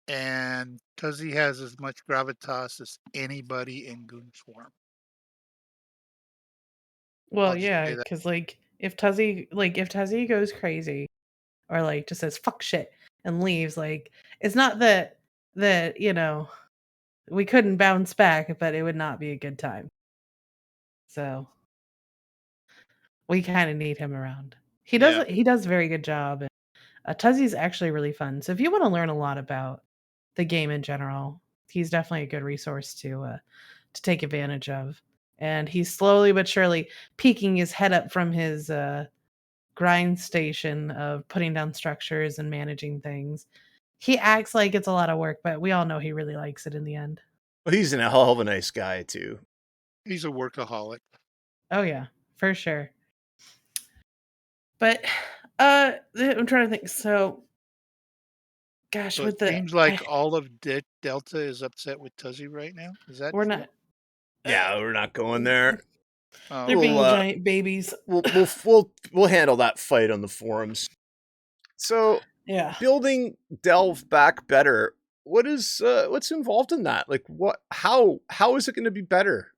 And Tuzzy has as much gravitas as anybody in Goonswarm. Well, yeah, because like if Tuzzy goes crazy or like just says fuck shit and leaves, like it's not that we couldn't bounce back, but it would not be a good time. So we kind of need him around. He does a very good job. And Tuzzy's actually really fun. So if you want to learn a lot about the game in general, he's definitely a good resource to take advantage of. And he's slowly but surely peeking his head up from his grind station of putting down structures and managing things. He acts like it's a lot of work, but we all know he really likes it in the end. Well, he's a hell of a nice guy too. He's a workaholic. Oh yeah, for sure. But I'm trying to think. So gosh, so it seems like all of Delta is upset with Tuzzy right now. Is that we're not? Yeah, we're not going there. They're being giant babies. We'll handle that fight on the forums. So yeah, building Delve back better. What's involved in that? Like how is it going to be better?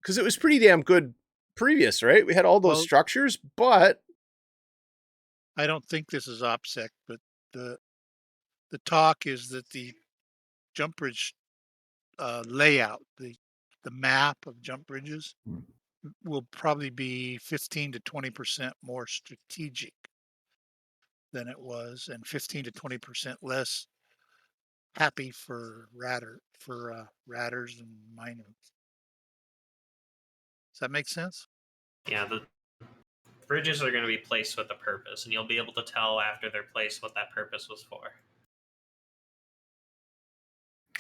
Because it was pretty damn good previous, right? We had all those structures, but I don't think this is OPSEC, but the talk is that the jump bridge layout, the map of jump bridges will probably be 15 to 20% more strategic than it was, and 15 to 20% less happy for ratters and miners. Does that make sense? Yeah, the bridges are going to be placed with a purpose, and you'll be able to tell after they're placed what that purpose was for.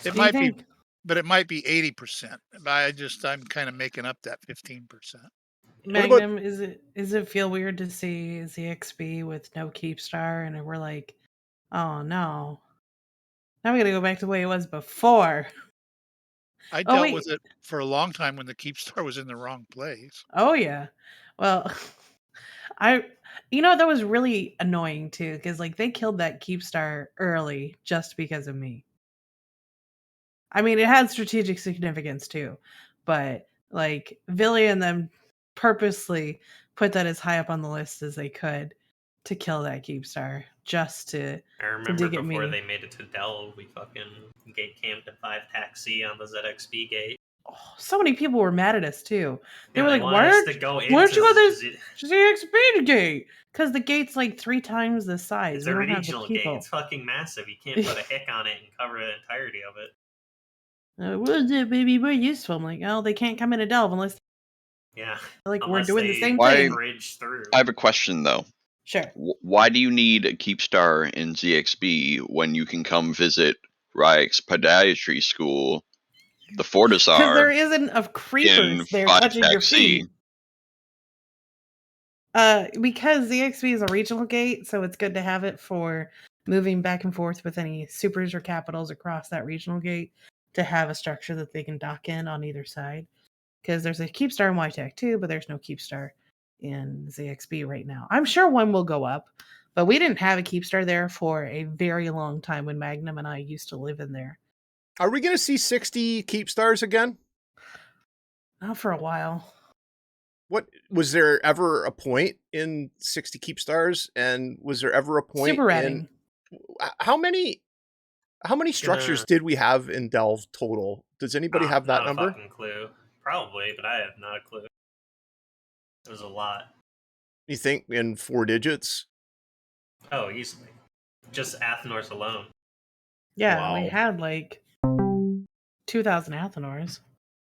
It might be, but it might be 80%. I'm kind of making up that 15%. Magnum, is it feel weird to see ZXB with no Keepstar, and we're like, oh no, now we got to go back to the way it was before. I dealt with it for a long time when the Keepstar was in the wrong place. Oh yeah, well, that was really annoying too, because like they killed that Keepstar early just because of me. I mean, it had strategic significance too, but like Villy and them purposely put that as high up on the list as they could to kill that Keepstar just to. I remember before they made it to Dell, we fucking gate camped at 5 Taxi on the ZXB gate. Oh, so many people were mad at us too. They were like, why don't you go this ZXB gate? Because the gate's like 3 times the size. It's a regional gate. It's fucking massive. You can't put a hick on it and cover the entirety of it. Would it be more useful? I'm like, oh, they can't come in a delve unless. Yeah. Like we're doing the same thing. Bridge through. I have a question though. Sure. Why do you need a Keepstar in ZXB when you can come visit Ryek's podiatry school, the Fortisar? Because there isn't enough creepers there touching your feet. Because the XP is a regional gate, so it's good to have it for moving back and forth with any supers or capitals across that regional gate to have a structure that they can dock in on either side. Because there's a keep star in YTech too, but there's no keep star in ZXB right now. I'm sure one will go up, but we didn't have a keep star there for a very long time when Magnum and I used to live in there. Are we going to see 60 keep stars again? Not for a while. What was there ever a point in 60 keep stars, and was there ever a point Super in ratting. how many structures did we have in Delve total? Does anybody have that Not a number? fucking clue. Probably, but I have not a clue. It was a lot. You think in 4 digits? Oh, easily. Just Athenors alone. Yeah, we Wow. had like 2,000 Athenors.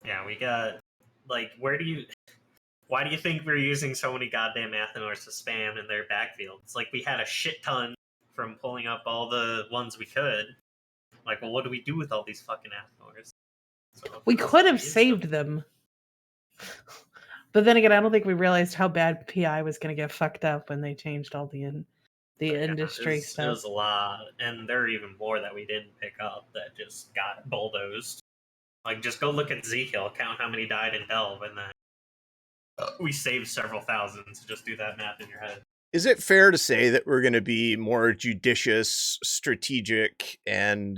Yeah, we got like why do you think we're using so many goddamn Athenors to spam in their backfield? It's like we had a shit ton from pulling up all the ones we could. Like, well, what do we do with all these fucking Athenors? So We could have used saved them. But then again, I don't think we realized how bad PI was going to get fucked up when they changed all the industry stuff. It was a lot, and there are even more that we didn't pick up that just got bulldozed. Like, just go look at Zekiel, count how many died in Delve, and then we saved several thousand. So just do that math in your head. Is it fair to say that we're going to be more judicious, strategic, and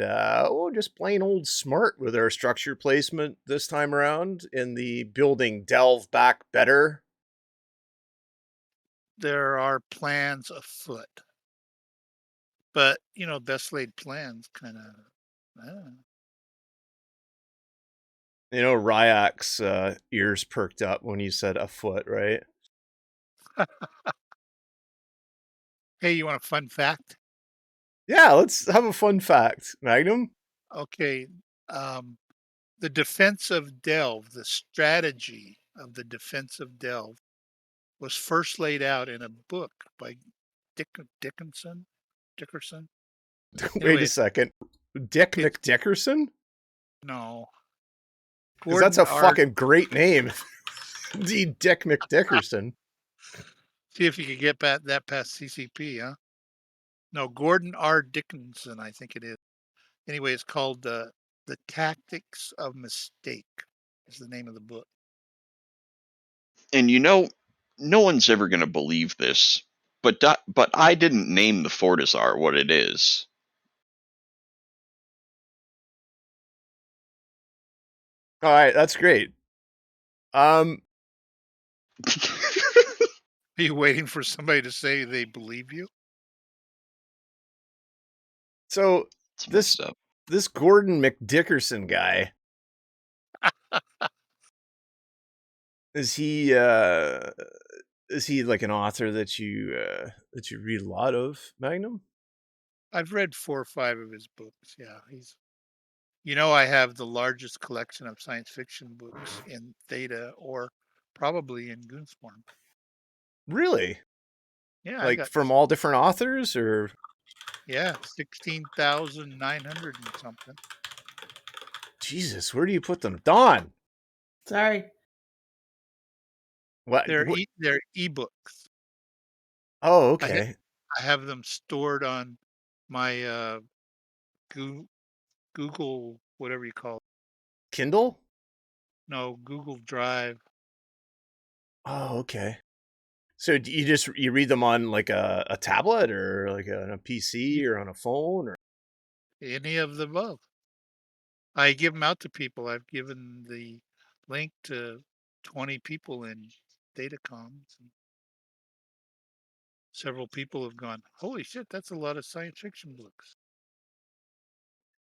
just plain old smart with our structure placement this time around in the building Delve back better? There are plans afoot, but best laid plans kind of. Ryak's ears perked up when you said afoot, right? Hey, you want a fun fact? Yeah, let's have a fun fact, Magnum. Okay, the defense of Delve, the strategy of the defense of Delve, was first laid out in a book by Dickerson. Wait Anyway, a second. Dick it's McDickerson? no. Because that's Gordon a R. fucking great name. Indeed, Dick McDickerson. See if you could get that past CCP, huh? No, Gordon R. Dickinson, I think it is. Anyway, it's called The Tactics of Mistake is the name of the book. And no one's ever going to believe this, but I didn't name the Fortizar what it is. All right, that's great. Are you waiting for somebody to say they believe you? So It's this messed up. this Gordon McDickerson guy, is he like an author that you read a lot of, Magnum? I've read 4 or 5 of his books. Yeah, he's. I have the largest collection of science fiction books in Theta or probably in Goonswarm. Really? Yeah, I Like got from all different authors, or 16,900 and something. Jesus, where do you put them? Don. Sorry. What? They're ebooks. Oh, okay. I have them stored on my Google, whatever you call it. Kindle? No, Google Drive. Oh, okay. So do you read them on like a tablet or like on a PC or on a phone or? Any of the above. I give them out to people. I've given the link to 20 people in Datacomms. And several people have gone, holy shit, that's a lot of science fiction books.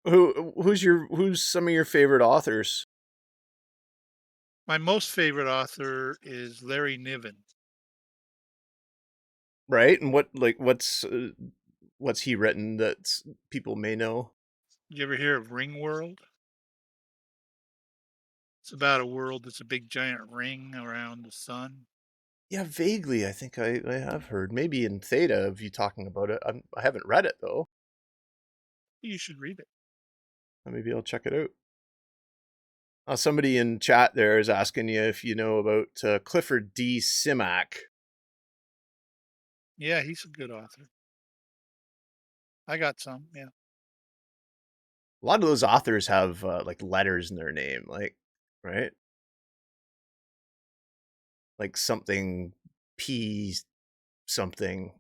Who's some of your favorite authors? My most favorite author is Larry Niven. Right? And what's he written that people may know? Did you ever hear of Ringworld? It's about a world that's a big giant ring around the sun. Yeah, vaguely. I think I have heard. Maybe in Theta of you talking about it. I haven't read it though. You should read it. Maybe I'll check it out. Somebody in chat there is asking you if you know about Clifford D. Simak. Yeah, he's a good author. I got some, yeah. A lot of those authors have like letters in their name, like, right? Like something P something.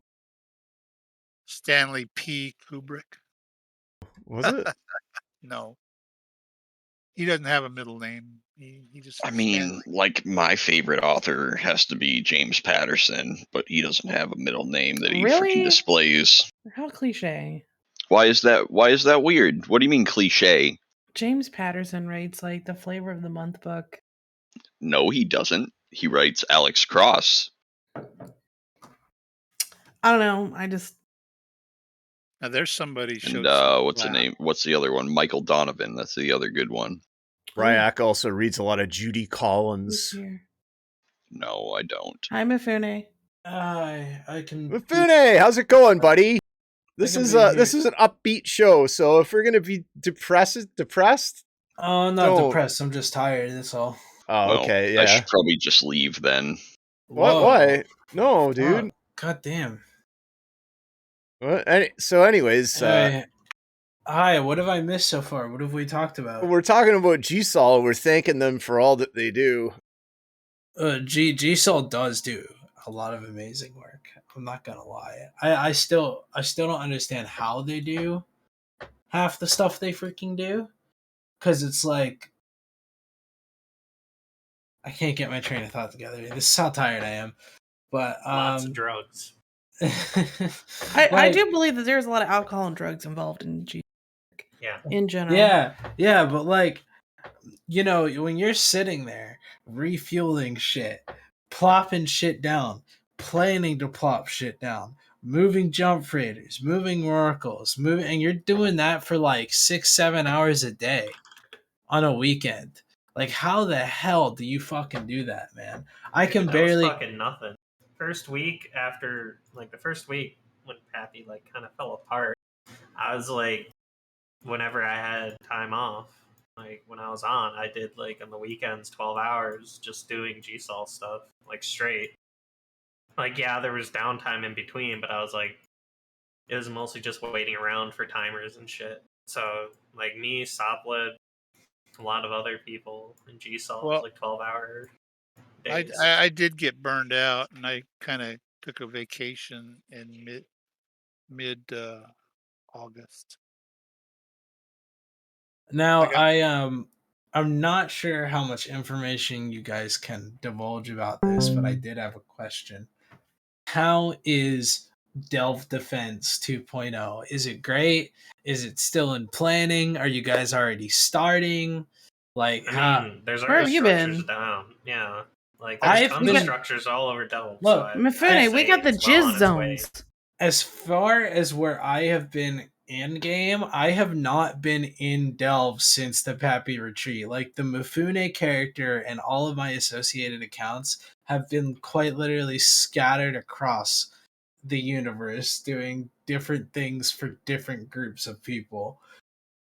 Stanley P. Kubrick. Was it? No. He doesn't have a middle name. He just I says mean, Stanley. like my favorite author has to be James Patterson, but he doesn't have a middle name that he freaking Really? displays. How cliche. Why is that weird? What do you mean cliche? James Patterson writes like the Flavor of the Month book. No, he doesn't. He writes Alex Cross. I don't know. I just Now there's somebody And showed some what's the class. name? What's the other one? Michael Donovan. That's the other good one. Ryak also reads a lot of Judy who's Collins. here? No, I don't. Hi, Mifune. I can. Mifune, how's it going, buddy? This can is be this here. is an upbeat show, so if we're gonna be depressed, Oh, I'm not Don't. depressed. I'm just tired. That's all. oh, Well, okay, I yeah. should probably just leave then. What? Whoa. Why? No, dude. Fuck. God damn. What? Anyways, Hi. What have I missed so far? What have we talked about? we're talking about G-Sol. We're thanking them for all that they do. G-Sol does do a lot of amazing work. I'm not gonna lie. I still don't understand how they do half the stuff they freaking do, because it's like I can't get my train of thought together. This is how tired I am. But Lots of drugs. I do believe that there's a lot of alcohol and drugs involved in G. Yeah. In general. Yeah, but like, you know, when you're sitting there refueling shit, plopping shit down, planning to plop shit down, moving jump freighters, moving oracles, and you're doing that for like 6-7 hours a day on a weekend. Like, how the hell do you fucking do that, man? I Dude, can that barely. was fucking nothing. First week after, like the first week when Pappy like kind of fell apart, I was like, whenever I had time off, like when I was on, I did like on the weekends 12 hours just doing G-Sol stuff, like straight. Like, yeah, there was downtime in between, but I was like, it was mostly just waiting around for timers and shit. So, like me, Soplid, a lot of other people in G-Sol, it was Well, like 12-hour I, days. I did get burned out, and I kind of took a vacation in mid August. Now I got- I'm not sure how much information you guys can divulge about this, but I did have a question. How is Delve Defense 2.0? Is it great? Is it still in planning? Are you guys already starting? Like, I mean, there's Where already have you structures been? down. Yeah. Like, there's I've tons been- of structures all over Delve. Look, so I'd Mifune, we say got the it's well on jizz its way. zones. as far as where I have been in game, I have not been in Delve since the Pappy Retreat. Like, the Mifune character and all of my associated accounts have been quite literally scattered across the universe doing different things for different groups of people.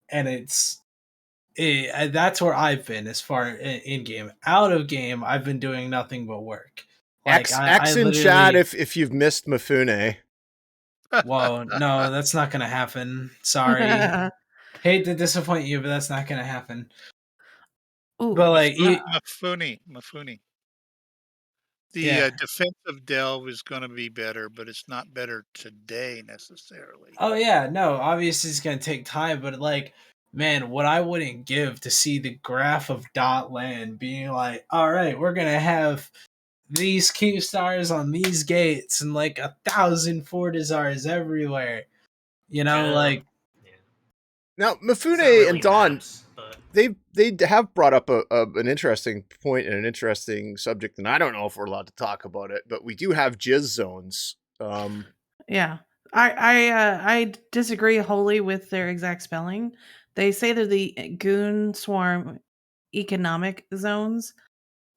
And that's where I've been as far in game. Out of game, I've been doing nothing but work. Like, X in chat if you've missed Mifune. Whoa, no, that's not gonna happen. Sorry. Hate to disappoint you, but that's not gonna happen. Ooh, But like, Mafuni. The yeah. defensive delve is going to be better, but it's not better today necessarily. Oh yeah, no, obviously it's gonna take time, but like, man, what I wouldn't give to see the graph of dot land being like, all right, we're gonna have these Q stars on these gates and like 1,000 Fortizars everywhere. You know, like, yeah. Now, It's not Mifune really and Dawn, maps, but they have brought up an interesting point and an interesting subject, and I don't know if we're allowed to talk about it, but we do have jizz zones. yeah. I disagree wholly with their exact spelling. They say they're the Goon Swarm economic zones,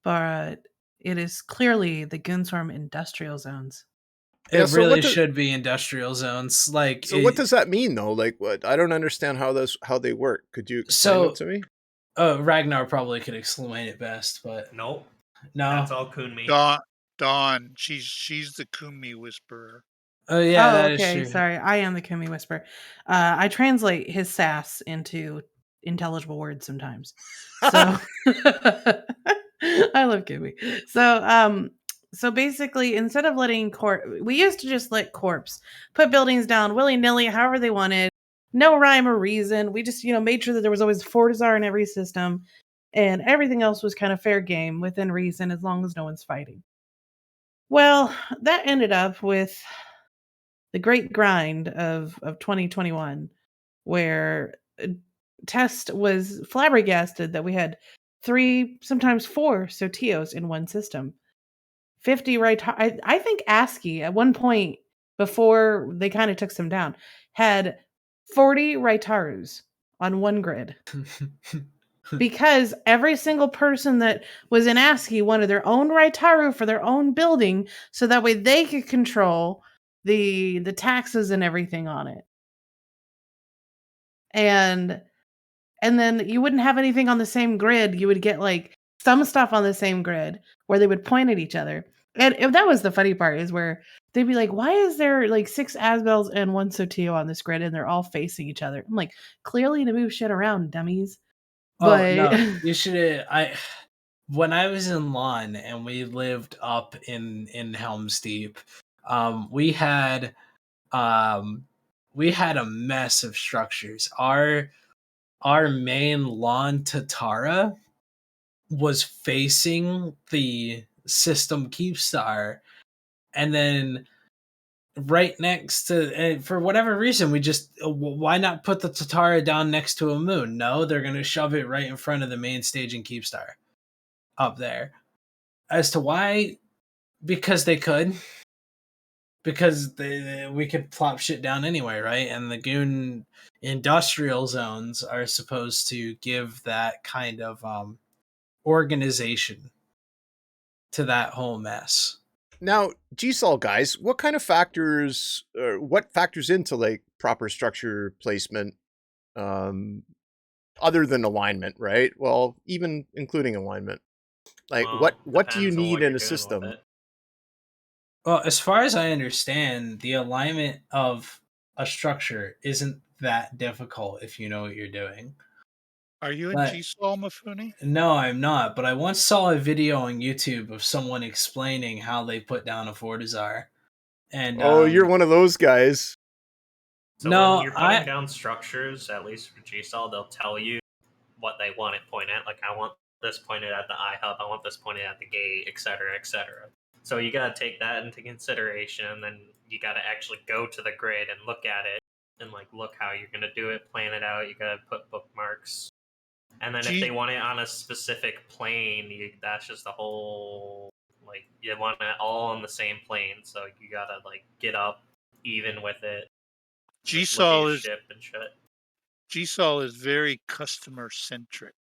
but it is clearly the Goon Swarm industrial zones. it Yeah, so really what does- should be industrial zones. Like, So what does that mean though? Like, what? I don't understand how they work. Could you explain it to me? Ragnar probably could explain it best, but nope. no. That's all Kunmi. Dawn, she's the Kumi whisperer. Oh yeah, Oh, that is okay. true. Sorry, I am the Kimmy Whisper. I translate his sass into intelligible words sometimes. So I love Kimmy. So basically, instead of letting we used to just let corpse put buildings down willy nilly, however they wanted, no rhyme or reason. We just made sure that there was always Fortizar in every system, and everything else was kind of fair game within reason as long as no one's fighting. Well, that ended up with the great grind of 2021, where Test was flabbergasted that we had 3, sometimes 4 Sotios in one system. 50 right. I think ASCII at one point before they kind of took some down had 40 Raitarus on one grid. Because every single person that was in ASCII wanted their own Raitaru for their own building, so that way they could control the taxes and everything on it. And then you wouldn't have anything on the same grid. You would get like some stuff on the same grid where they would point at each other. And if that was the funny part, is where they'd be like, why is there like 6 Asbels and 1 Sotio on this grid and they're all facing each other? I'm like, clearly to move shit around, dummies. Oh no, But you should. When I was in Lon and we lived up in Helm's Deep, we had a mess of structures. Our main Lon Tatara was facing the system Keepstar, and then right next to, and for whatever reason, we just, why not put the Tatara down next to a moon? No, they're gonna shove it right in front of the main stage in Keepstar up there. As to why, because they could, because we could plop shit down anyway, right? And the Goon industrial zones are supposed to give that kind of organization to that whole mess. Now, GSOL guys, what kind of factors, what factors into like proper structure placement, other than alignment, right? Well, even including alignment. Like Well, what do you depends on need what in you're a doing with system? it. Well, as far as I understand, the alignment of a structure isn't that difficult if you know what you're doing. Are you in But GSOL, Mifune? no, I'm not. But I once saw a video on YouTube of someone explaining how they put down a Fortizar. And Oh, you're one of those guys. So when no, you're putting down structures, at least for GSOL, they'll tell you what they want it pointed at. Like, I want this pointed at the iHub, I want this pointed at the gate, etc., etc. So you gotta take that into consideration, and then you gotta actually go to the grid and look at it, and like look how you're gonna do it, plan it out. You gotta put bookmarks, and then if they want it on a specific plane, that's just the whole, like, you want it all on the same plane. So you gotta like get up even with it. GSOL is ship and shit. GSOL is very customer centric.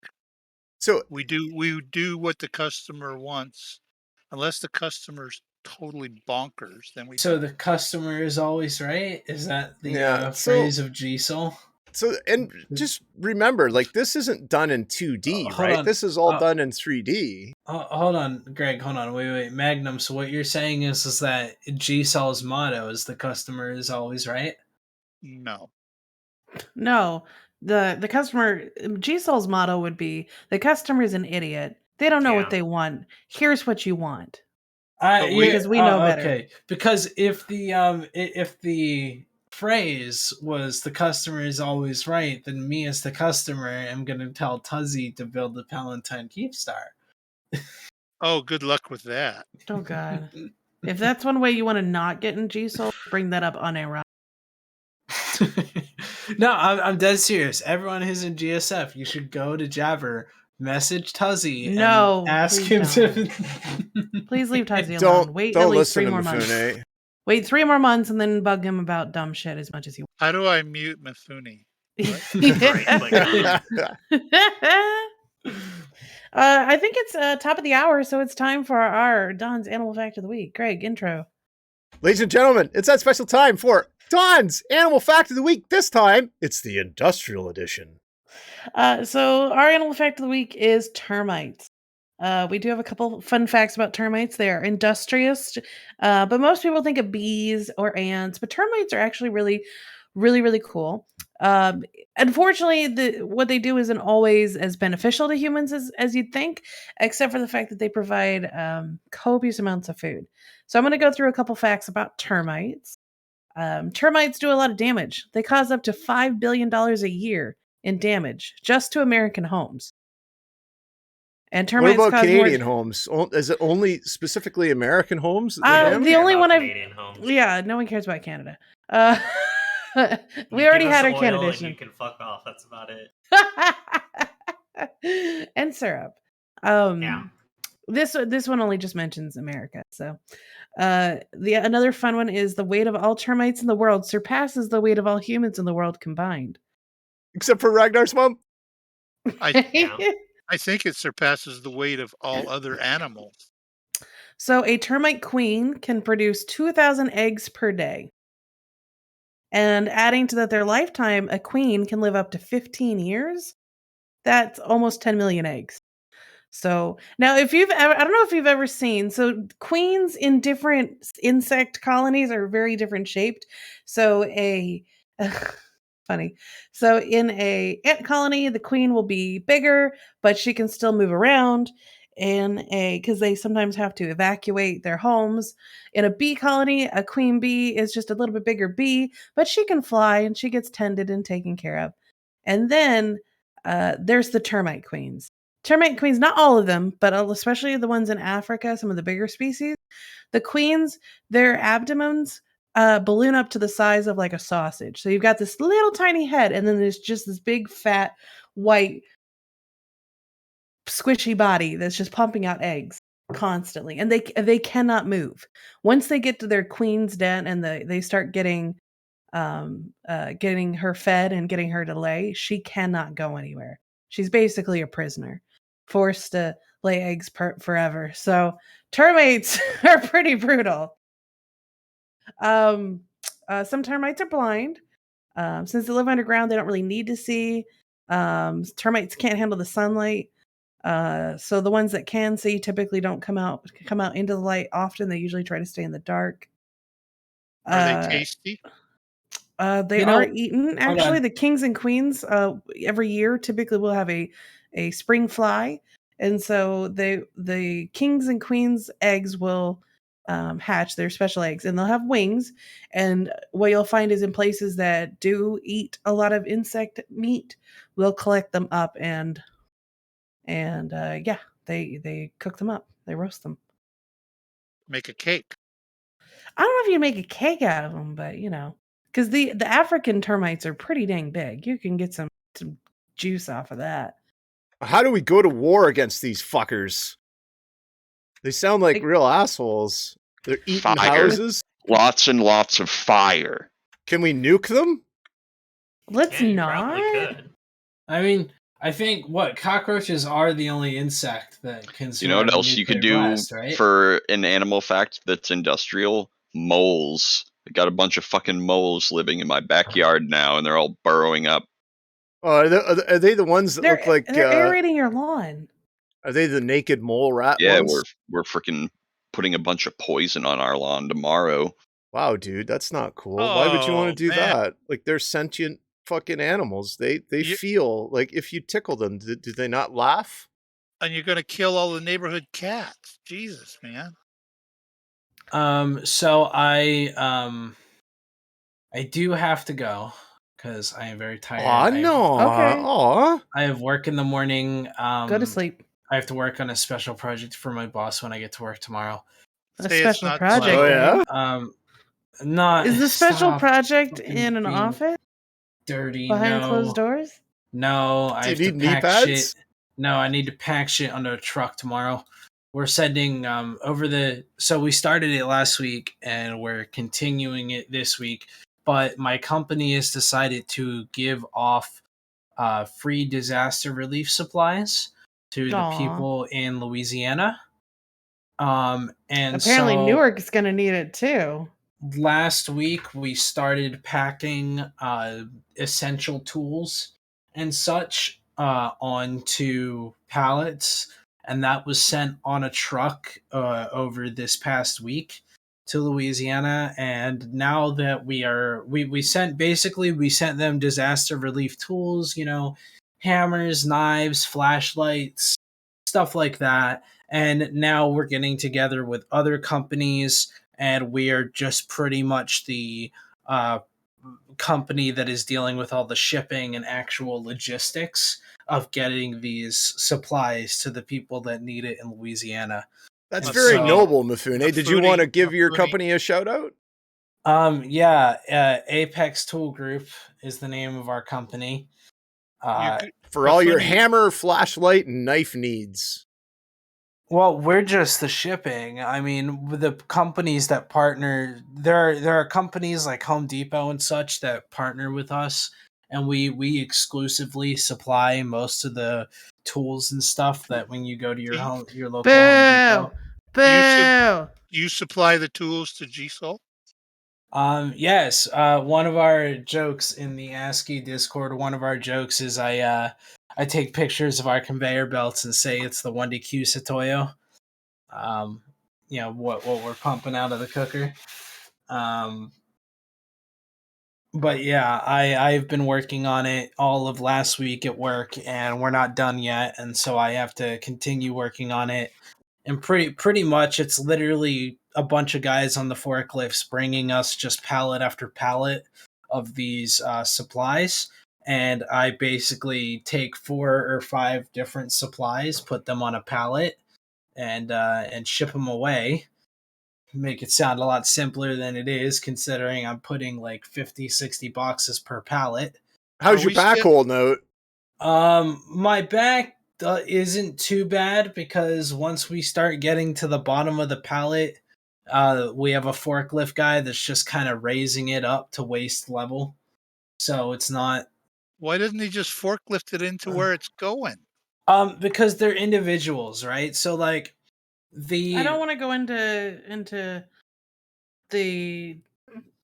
So we do what the customer wants, unless the customer's totally bonkers. Then we. So the customer is always right. Is that the phrase of GSOL? So, and just remember, like, this isn't done in 2D, right? On. This is all done in 3D. Hold on, Greg. Hold on. Wait. Magnum. So what you're saying is that GSOL's motto is the customer is always right? No. The customer, GSOL's motto would be, the customer's an idiot. They don't know what they want. Here's what you want. Because we know better. Okay. Because if the phrase was the customer is always right, then me as the customer am going to tell Tuzzy to build the Palatine Keepstar. Oh, good luck with that. Oh God! If that's one way you want to not get in GSOL, bring that up on air. No, I'm dead serious. Everyone who's in GSF, you should go to Jabber, message Tuzzy, and ask him to. Please leave Tuzzy alone. Wait at least 3 more months. Wait 3 more months and then bug him about dumb shit as much as you want. How do I mute Mifune? I think it's top of the hour, so it's time for our Don's Animal Fact of the Week. Greg, intro. Ladies and gentlemen, it's that special time for Don's Animal Fact of the Week. This time, it's the Industrial Edition. So our Animal Fact of the Week is termites. We do have a couple fun facts about termites. They are industrious, but most people think of bees or ants, but termites are actually really, really, really cool. Um, Unfortunately, what they do isn't always as beneficial to humans as you'd think, except for the fact that they provide copious amounts of food. So I'm going to go through a couple facts about termites. Termites do a lot of damage. They cause up to $5 billion a year in damage just to American homes. And What termites about cause Canadian more. homes? Is it only specifically American homes that they damage? The only one Canadian homes. Yeah, no one cares about Canada. We You already give had us our oil Canada and edition. you can fuck off. That's about it. And syrup. Yeah. This one only just mentions America. So, another fun one is the weight of all termites in the world surpasses the weight of all humans in the world combined. Except for Ragnar's mom. Yeah. I think it surpasses the weight of all other animals. So a termite queen can produce 2,000 eggs per day. And adding to that their lifetime, a queen can live up to 15 years. That's almost 10 million eggs. So now if you've ever, I don't know if you've ever seen, so queens in different insect colonies are very different shaped. So funny. So in a ant colony, the queen will be bigger, but she can still move around. Because they sometimes have to evacuate their homes. In a bee colony, a queen bee is just a little bit bigger bee, but she can fly and she gets tended and taken care of. And then there's the termite queens. Termite queens, not all of them, but especially the ones in Africa, some of the bigger species. The queens, their abdomens balloon up to the size of like a sausage. So you've got this little tiny head, and then there's just this big, fat, white, squishy body that's just pumping out eggs constantly, and they cannot move. Once they get to their queen's den and they start getting her fed and getting her to lay, she cannot go anywhere. She's basically a prisoner, forced to lay eggs forever. So termites are pretty brutal. Some termites are blind. Since they live underground, they don't really need to see. Termites can't handle the sunlight. So the ones that can see typically don't come out into the light often. They usually try to stay in the dark. Are they tasty? They are eaten. Actually, the kings and queens every year typically will have a spring fly, and so the kings and queens eggs will hatch their special eggs, and they'll have wings. And what you'll find is in places that do eat a lot of insect meat, we'll collect them up and yeah, they cook them up, they roast them. Make a cake. I don't know if you make a cake out of them, but because the African termites are pretty dang big. You can get some juice off of that. How do we go to war against these fuckers? They sound like real assholes. They're eating houses. Lots and lots of fire. Can we nuke them? Let's not. Probably could. I mean, I think cockroaches are the only insect that can survive. You know what else you could do blast, right? for an animal fact that's industrial? Moles. I got a bunch of fucking moles living in my backyard now, and they're all burrowing up. Oh, are they the ones that look like they're aerating your lawn? Are they the naked mole rat Yeah, ones? we're freaking putting a bunch of poison on our lawn tomorrow. Wow, dude, that's not cool. Why would you want to do man. that? Like, they're sentient fucking animals. They feel like if you tickle them, do they not laugh? And you're going to kill all the neighborhood cats. Jesus, man. So I do have to go because I am very tired. Aw, no. Okay. Aw. I have work in the morning. Go to sleep. I have to work on a special project for my boss when I get to work tomorrow. A special project. Oh, yeah? Not is the special stop project fucking in an being office dirty behind closed doors? No, I Do have you to need knee pack pads? shit. No, I need to pack shit under a truck tomorrow. We're sending so we started it last week and we're continuing it this week. But my company has decided to give off free disaster relief supplies to the people in Louisiana. And apparently Newark is going to need it too. Last week we started packing essential tools and such onto pallets, and that was sent on a truck over this past week to Louisiana. And now that we sent them disaster relief tools, hammers, knives, flashlights, stuff like that. And now we're getting together with other companies, and we are just pretty much the company that is dealing with all the shipping and actual logistics of getting these supplies to the people that need it in Louisiana. That's And very so- noble, Mifune. Did you want to give your Mifune. company a shout out? Apex Tool Group is the name of our company. For all your Mifune- hammer, flashlight, and knife needs. Well, we're just the shipping. I mean, with the companies that partner, there are companies like Home Depot and such that partner with us, and we exclusively supply most of the tools and stuff that when you go to your local Home Depot. You supply the tools to GSOL? Yes. One of our jokes in the ASCII Discord, one of our jokes is I take pictures of our conveyor belts and say it's the 1DQ Satoyo. What we're pumping out of the cooker. But yeah, I've been working on it all of last week at work, and we're not done yet, and so I have to continue working on it. And pretty much, it's literally a bunch of guys on the forklifts bringing us just pallet after pallet of these supplies, and I basically take 4 or 5 different supplies, put them on a pallet, and ship them away. Make it sound a lot simpler than it is, considering I'm putting like 50, 60 boxes per pallet. How's your back hole note? My back isn't too bad, because once we start getting to the bottom of the pallet, we have a forklift guy that's just kind of raising it up to waist level. So it's not. Why doesn't he just forklift it into where it's going? Because they're individuals, right? So like I don't want to go into the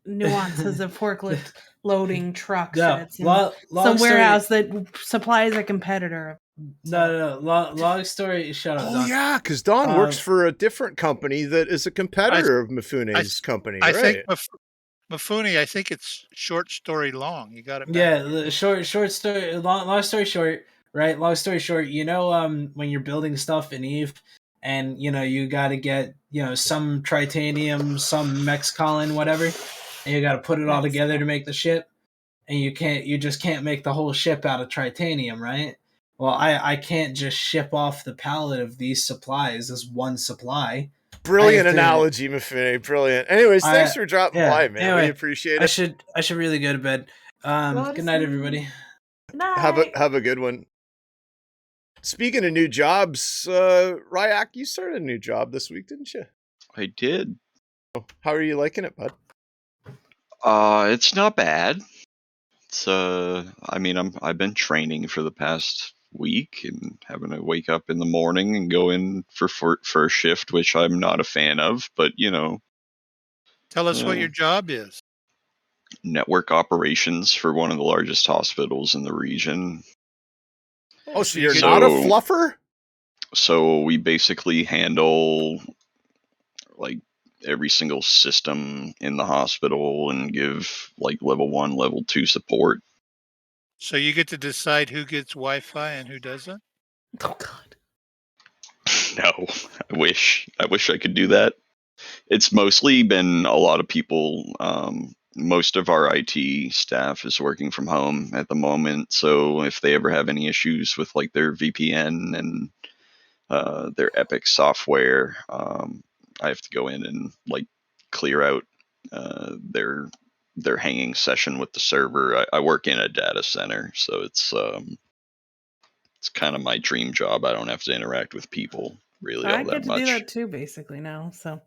nuances of forklift loading trucks. No, It's in long some story- warehouse that supplies a competitor. No. Long story. Shut up. Oh, Don. yeah, because Don works for a different company that is a competitor of Mifune's company, I right? think Mifune, I think it's short story long. You got it back. Yeah, the short story. Long story short, right? Long story short, when you're building stuff in Eve, and you got to get some tritanium, some Mexcolin, whatever, and you got to put it all together to make the ship, and you just can't make the whole ship out of tritanium, right? Well, I can't just ship off the pallet of these supplies as one supply. Brilliant analogy, Mifune. Brilliant. Anyways, thanks for dropping by, man. Anyway, we appreciate it. I should really go to bed. Good night, everybody. Night. Have a good one. Speaking of new jobs, Ryak, you started a new job this week, didn't you? I did. How are you liking it, bud? It's not bad. It's I've been training for the past week and having to wake up in the morning and go in for a shift, which I'm not a fan of, but Tell us what your job is. network operations for one of the largest hospitals in the region. Oh, so you're not a fluffer? So we basically handle like every single system in the hospital and give like level 1, level 2 support. So you get to decide who gets Wi-Fi and who doesn't? Oh God. No, I wish I could do that. It's mostly been a lot of people. Most of our IT staff is working from home at the moment. So if they ever have any issues with like their VPN and their Epic software, I have to go in and like clear out their hanging session with the server. I work in a data center, so it's kind of my dream job. I don't have to interact with people really all I that get to much. do that too, basically now. So,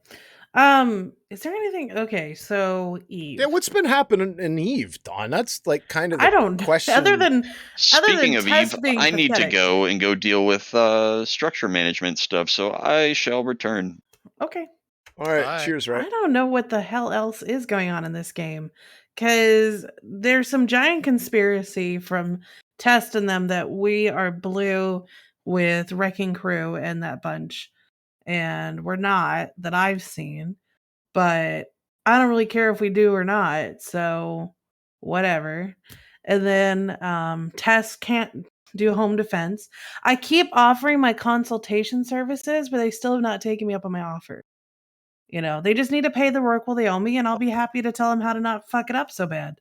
is there anything? Okay, so Eve. Yeah, what's been happening in Eve, Don? That's like kind of the I don't question. Other than Speaking of Tess Eve, being I need to pathetic. go deal with structure management stuff, so I shall return. Okay. All right, Bye. cheers, right? I don't know what the hell else is going on in this game, because there's some giant conspiracy from Test and them that we are blue with Wrecking Crew and that bunch. And we're not, that I've seen. But I don't really care if we do or not. So whatever. And then Tess can't do home defense. I keep offering my consultation services, but they still have not taken me up on my offer. You know, they just need to pay the Rorqual they owe me, and I'll be happy to tell them how to not fuck it up so bad.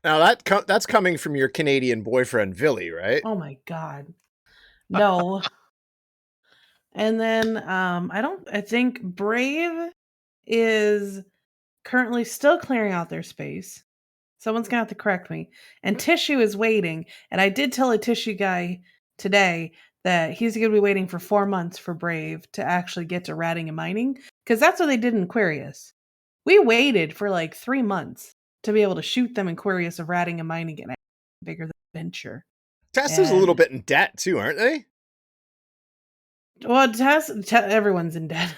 Now that's coming from your Canadian boyfriend, Villy, right? Oh my God. No. And then I think Brave is currently still clearing out their space. Someone's gonna have to correct me. And Tissue is waiting. And I did tell a Tissue guy today that he's gonna be waiting for 4 months for Brave to actually get to ratting and mining. Because that's what they did in Aquarius. We waited for like 3 months to be able to shoot them in Aquarius of ratting and mining and bigger than adventure. Tess is a little bit in debt too, aren't they? Well, everyone's in debt.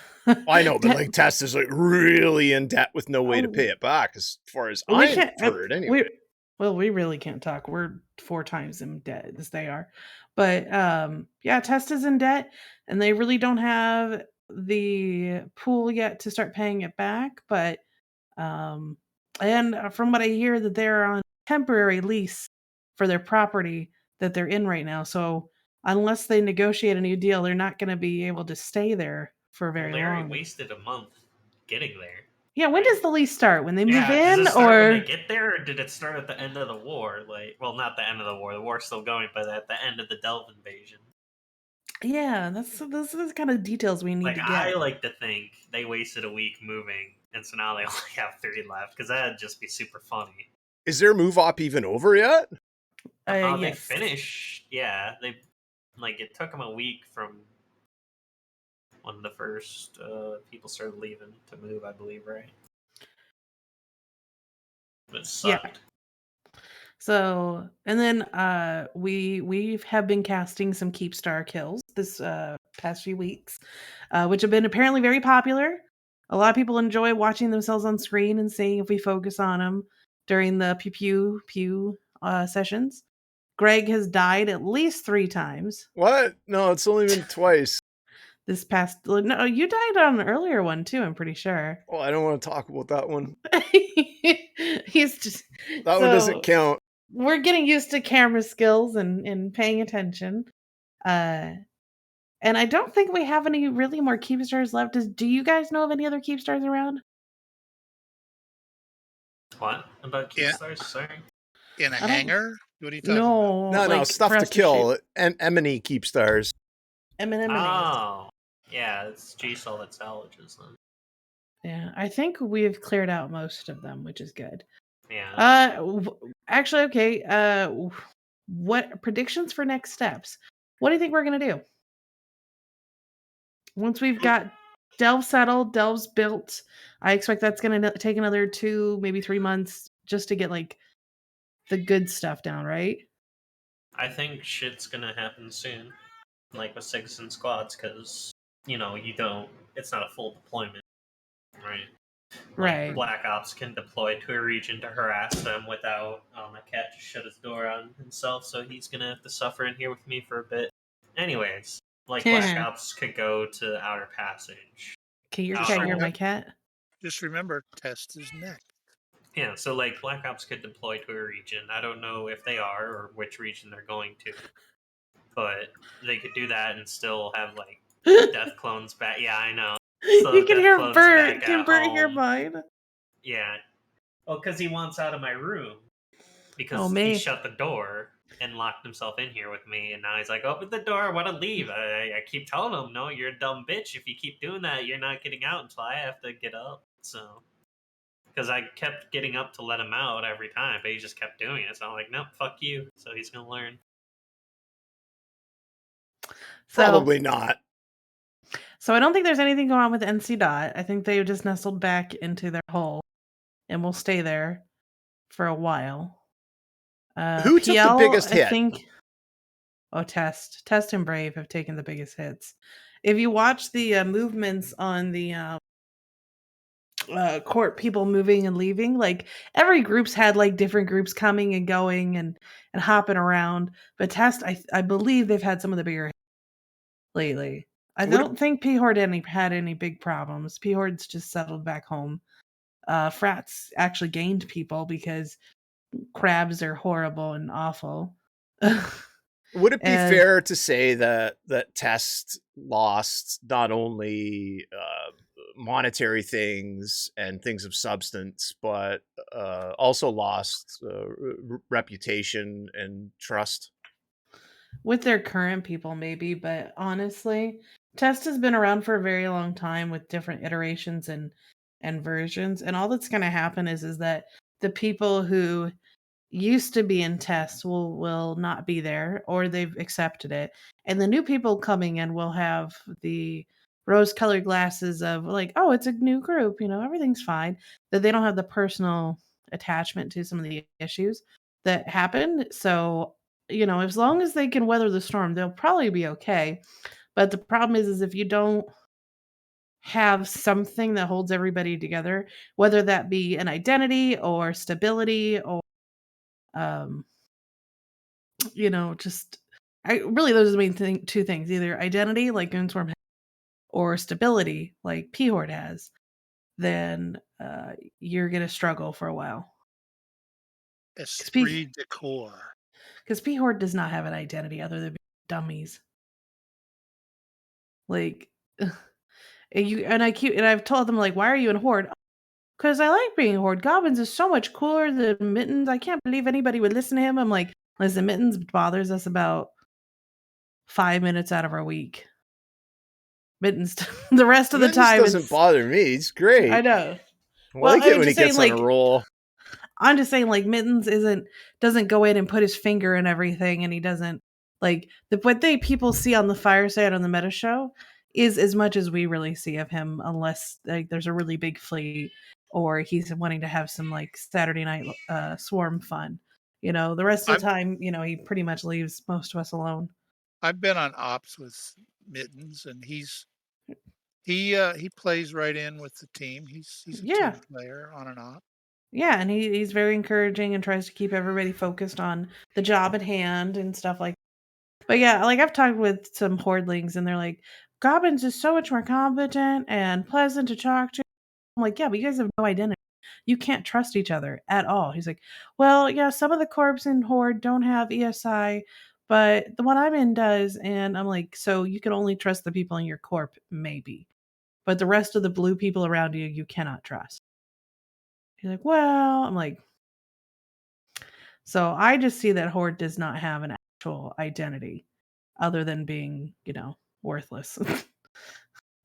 I know, but like Tess is like really in debt with no way to pay it back, as far as I've heard. Anyway, we really can't talk. We're 4 times in debt as they are, but yeah, Tess is in debt, and they really don't have the pool yet to start paying it back. But and from what I hear, that they're on temporary lease for their property that they're in right now. So unless they negotiate a new deal, they're not going to be able to stay there for very They long. already wasted a month getting there. Yeah, when does the lease start? When they move in, does it start or when they get there, or did it start at the end of the war? Like, well, not the end of the war. The war's still going, but at the end of the Delve invasion. Yeah, those are the kind of details we need to get. I like to think they wasted a week moving, and so now they only have 3 left, because that'd just be super funny. Is their move op even over yet? Yes. They finished. Yeah, it took them a week from when the first people started leaving to move, I believe, right? But it sucked. Yeah. So, and then we have been casting some Keepstar kills this past few weeks, which have been apparently very popular. A lot of people enjoy watching themselves on screen and seeing if we focus on them during the pew sessions. Greg has died at least 3 times. What? No, it's only been twice. This past, no, you died on an earlier one too, I'm pretty sure. Oh, I don't want to talk about that one. He's just that one doesn't count. We're getting used to camera skills and paying attention. And I don't think we have any really more Keepstars left. Do you guys know of any other Keepstars around? What about Keepstars? Sorry. In a hangar? What are you talking about? No, stuff to kill. Emily Keepstars. Oh, yeah, it's G-Sol that salvages them. Yeah, I think we've cleared out most of them, which is good. Yeah. Actually, okay. What predictions for next steps? What do you think we're gonna do once we've got Delve settled, Delve's built? I expect that's gonna take another 2, maybe 3 months just to get like the good stuff down, right? I think shit's gonna happen soon, like with citizen squads, because it's not a full deployment, right? Right. Black Ops can deploy to a region to harass them without a cat to shut his door on himself, so he's gonna have to suffer in here with me for a bit. Anyways, Black Ops could go to Outer Passage. Okay, your cat hear my cat? Just remember, test is next. Yeah, so Black Ops could deploy to a region. I don't know if they are or which region they're going to, but they could do that and still have death clones back. Yeah, I know. So you can hear Bert. Can Bert hear mine? Yeah. Well, because he wants out of my room because he shut the door and locked himself in here with me, and now he's like, open the door, I want to leave. I keep telling him, no, you're a dumb bitch. If you keep doing that, you're not getting out until I have to get up. So, because I kept getting up to let him out every time, but he just kept doing it. So I'm like, nope, fuck you. So he's gonna learn. Probably not. So I don't think there's anything going on with NC Dot. I think they just nestled back into their hole and will stay there for a while. Who took the biggest hit? I think. Oh, Test and Brave have taken the biggest hits. If you watch the movements on the court, people moving and leaving, every group's had different groups coming and going and hopping around. But Test, I believe they've had some of the bigger hits. lately. I Would it, don't think P Horde had any big problems. P Horde's just settled back home. Frats actually gained people because crabs are horrible and awful. would it be And fair to say that Test lost not only monetary things and things of substance, but also lost reputation and trust? with their current people, maybe, but honestly, Test has been around for a very long time with different iterations and versions, and all that's going to happen is that the people who used to be in Test will not be there, or they've accepted it, and the new people coming in will have the rose-colored glasses of like, oh, it's a new group, everything's fine. That they don't have the personal attachment to some of the issues that happened. So, as long as they can weather the storm, they'll probably be okay. But the problem is if you don't have something that holds everybody together, whether that be an identity or stability or um just I really those are the main two things, either identity like Goonswarm has, or stability like P Horde has, then you're gonna struggle for a while. Esprit de corps. Because P Horde does not have an identity other than dummies. Like I've told them like, why are you in Horde? Because I like being Horde. Goblins is so much cooler than Mittens. I can't believe anybody would listen to him. I'm like, listen, Mittens bothers us about 5 minutes out of our week. Mittens, the rest of the Mittens time, doesn't bother me. It's great. I know. I Well, like it I'm when he just saying, gets on a like, roll. I'm just saying, like, Mittens doesn't go in and put his finger in everything, and he doesn't like what people see on the fireside on the meta show is as much as we really see of him, unless like there's a really big fleet or he's wanting to have some like Saturday night swarm fun. The rest of I've the time, he pretty much leaves most of us alone. I've been on ops with Mittens, and he plays right in with the team. He's a Yeah. team player on and off. Yeah, and he's very encouraging and tries to keep everybody focused on the job at hand and stuff like that. But yeah, like I've talked with some hordlings and they're like, Goblins is so much more competent and pleasant to talk to. I'm like, yeah, but you guys have no identity. You can't trust each other at all. He's like, well, yeah, some of the corps in Horde don't have ESI, but the one I'm in does. And I'm like, so you can only trust the people in your corp, maybe. But the rest of the blue people around you, you cannot trust. He's like, well, I'm like, so I just see that Horde does not have an actual identity other than being, worthless.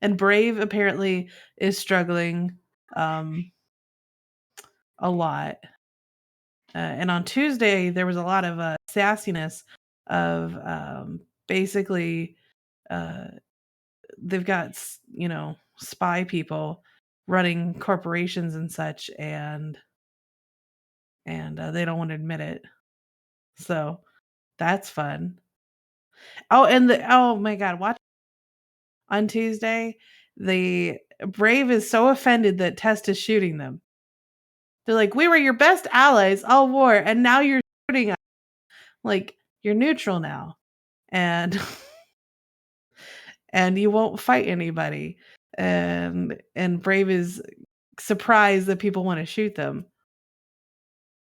And Brave apparently is struggling a lot. And on Tuesday, there was a lot of sassiness of basically they've got, spy people running corporations and such, and they don't want to admit it. So that's fun. Oh, and oh my God, watch on Tuesday. The Brave is so offended that Test is shooting them. They're like, we were your best allies all war, and now you're shooting us. Like, you're neutral now. And and you won't fight anybody. And Brave is surprised that people want to shoot them.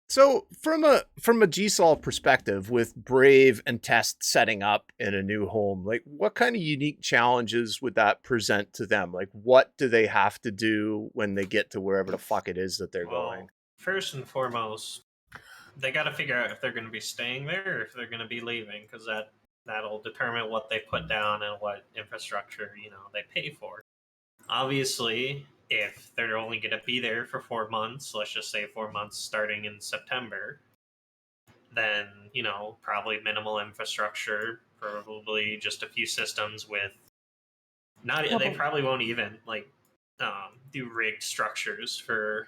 So from a GSOL perspective, with Brave and Test setting up in a new home, like what kind of unique challenges would that present to them? Like what do they have to do when they get to wherever the fuck it is that they're going? First and foremost, they got to figure out if they're going to be staying there or if they're going to be leaving, because that'll determine what they put down and what infrastructure they pay for. Obviously, if they're only going to be there for 4 months, let's just say 4 months starting in September, then probably minimal infrastructure, probably just a few systems with they probably won't even do rigged structures for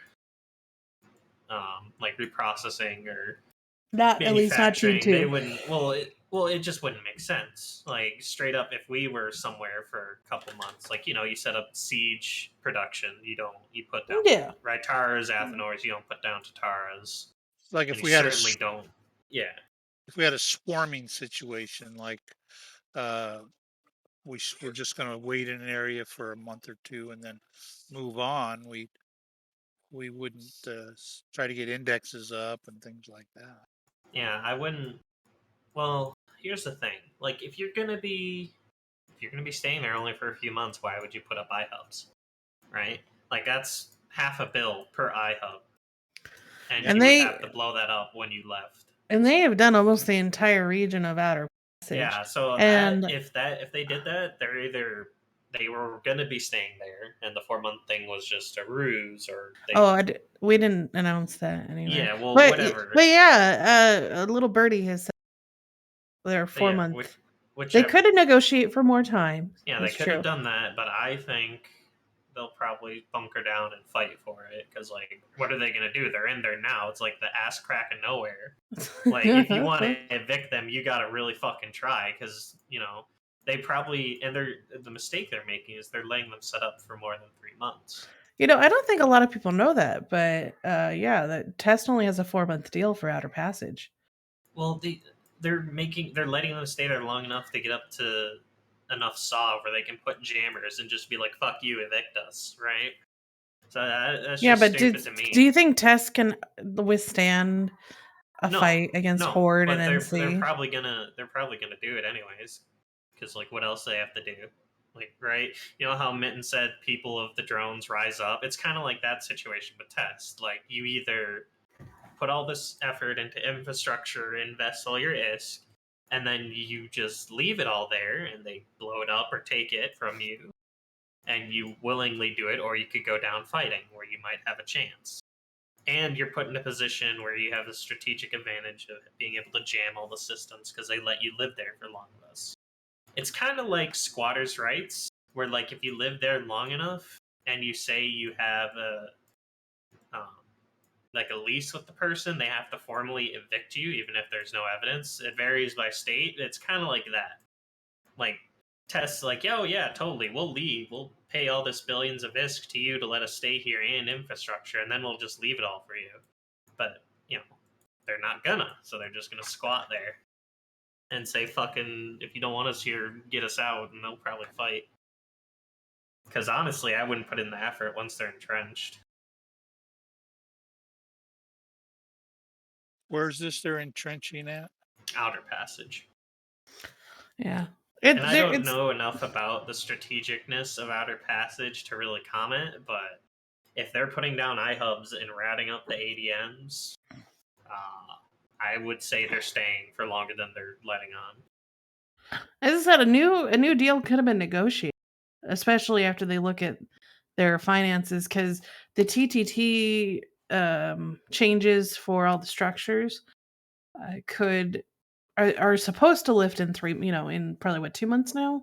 like reprocessing or Not at least not manufacturing. Team 2. They wouldn't. It just wouldn't make sense. Like straight up, if we were somewhere for a couple months, like you set up siege production, you put down Raitaras, Athenors, you don't put down Tataras. Like if and we you had certainly don't. Yeah. if we had a swarming situation, like we're just going to wait in an area for a month or two and then move on, we wouldn't try to get indexes up and things like that. Yeah, I wouldn't. Well, here's the thing. Like, if you're gonna be staying there only for a few months, why would you put up iHubs, right? Like, that's half a bill per iHub, and And you would they have to blow that up when you left. and they have done almost the entire region of Outer Passage. Yeah, so And if they did that, they were gonna be staying there, and the 4 month thing was just a ruse, or we didn't announce that anywhere. Yeah, well, but whatever. But yeah, a little birdie has said they're 4 months. They whichever. could have negotiated for more time. Yeah, That's they could true. have done that, but I think they'll probably bunker down and fight for it because, like, what are they going to do? They're in there now. It's like the ass crack of nowhere. Like, if you want to evict them, you got to really fucking try because, they probably, and the mistake they're making is they're letting them set up for more than 3 months. I don't think a lot of people know that, but yeah, the test only has a 4-month deal for Outer Passage. Well, they're letting them stay there long enough to get up to enough saw where they can put jammers and just be like, "Fuck you, evict us," right? So that's Yeah, just but stupid to me. do you think Tess can withstand a fight against Horde but and they're NC? probably gonna do it anyways, because, like, what else they have to do? Like, right? You know how Mitten said people of the drones rise up? It's kind of like that situation with Test. Like, you either put all this effort into infrastructure, invest all your ISK, and then you just leave it all there and they blow it up or take it from you, and you willingly do it, or you could go down fighting where you might have a chance. And you're put in a position where you have the strategic advantage of being able to jam all the systems because they let you live there for long enough. It's kind of like squatters' rights, where, like, if you live there long enough and you say you have a lease with the person, they have to formally evict you, even if there's no evidence. It varies by state. It's kind of like that. Like, Tess, like, oh yeah, totally, we'll leave. We'll pay all this billions of ISK to you to let us stay here and infrastructure, and then we'll just leave it all for you. But, they're not gonna, so they're just gonna squat there and say, fucking, if you don't want us here, get us out, and they'll probably fight. Because honestly, I wouldn't put in the effort once they're entrenched. Where's this they're entrenching at? Outer Passage. Yeah. And I don't know enough about the strategicness of Outer Passage to really comment, but if they're putting down iHubs and ratting up the ADMs, I would say they're staying for longer than they're letting on. As I said, a new deal could have been negotiated, especially after they look at their finances, because the TTT changes for all the structures are supposed to lift in in probably 2 months now,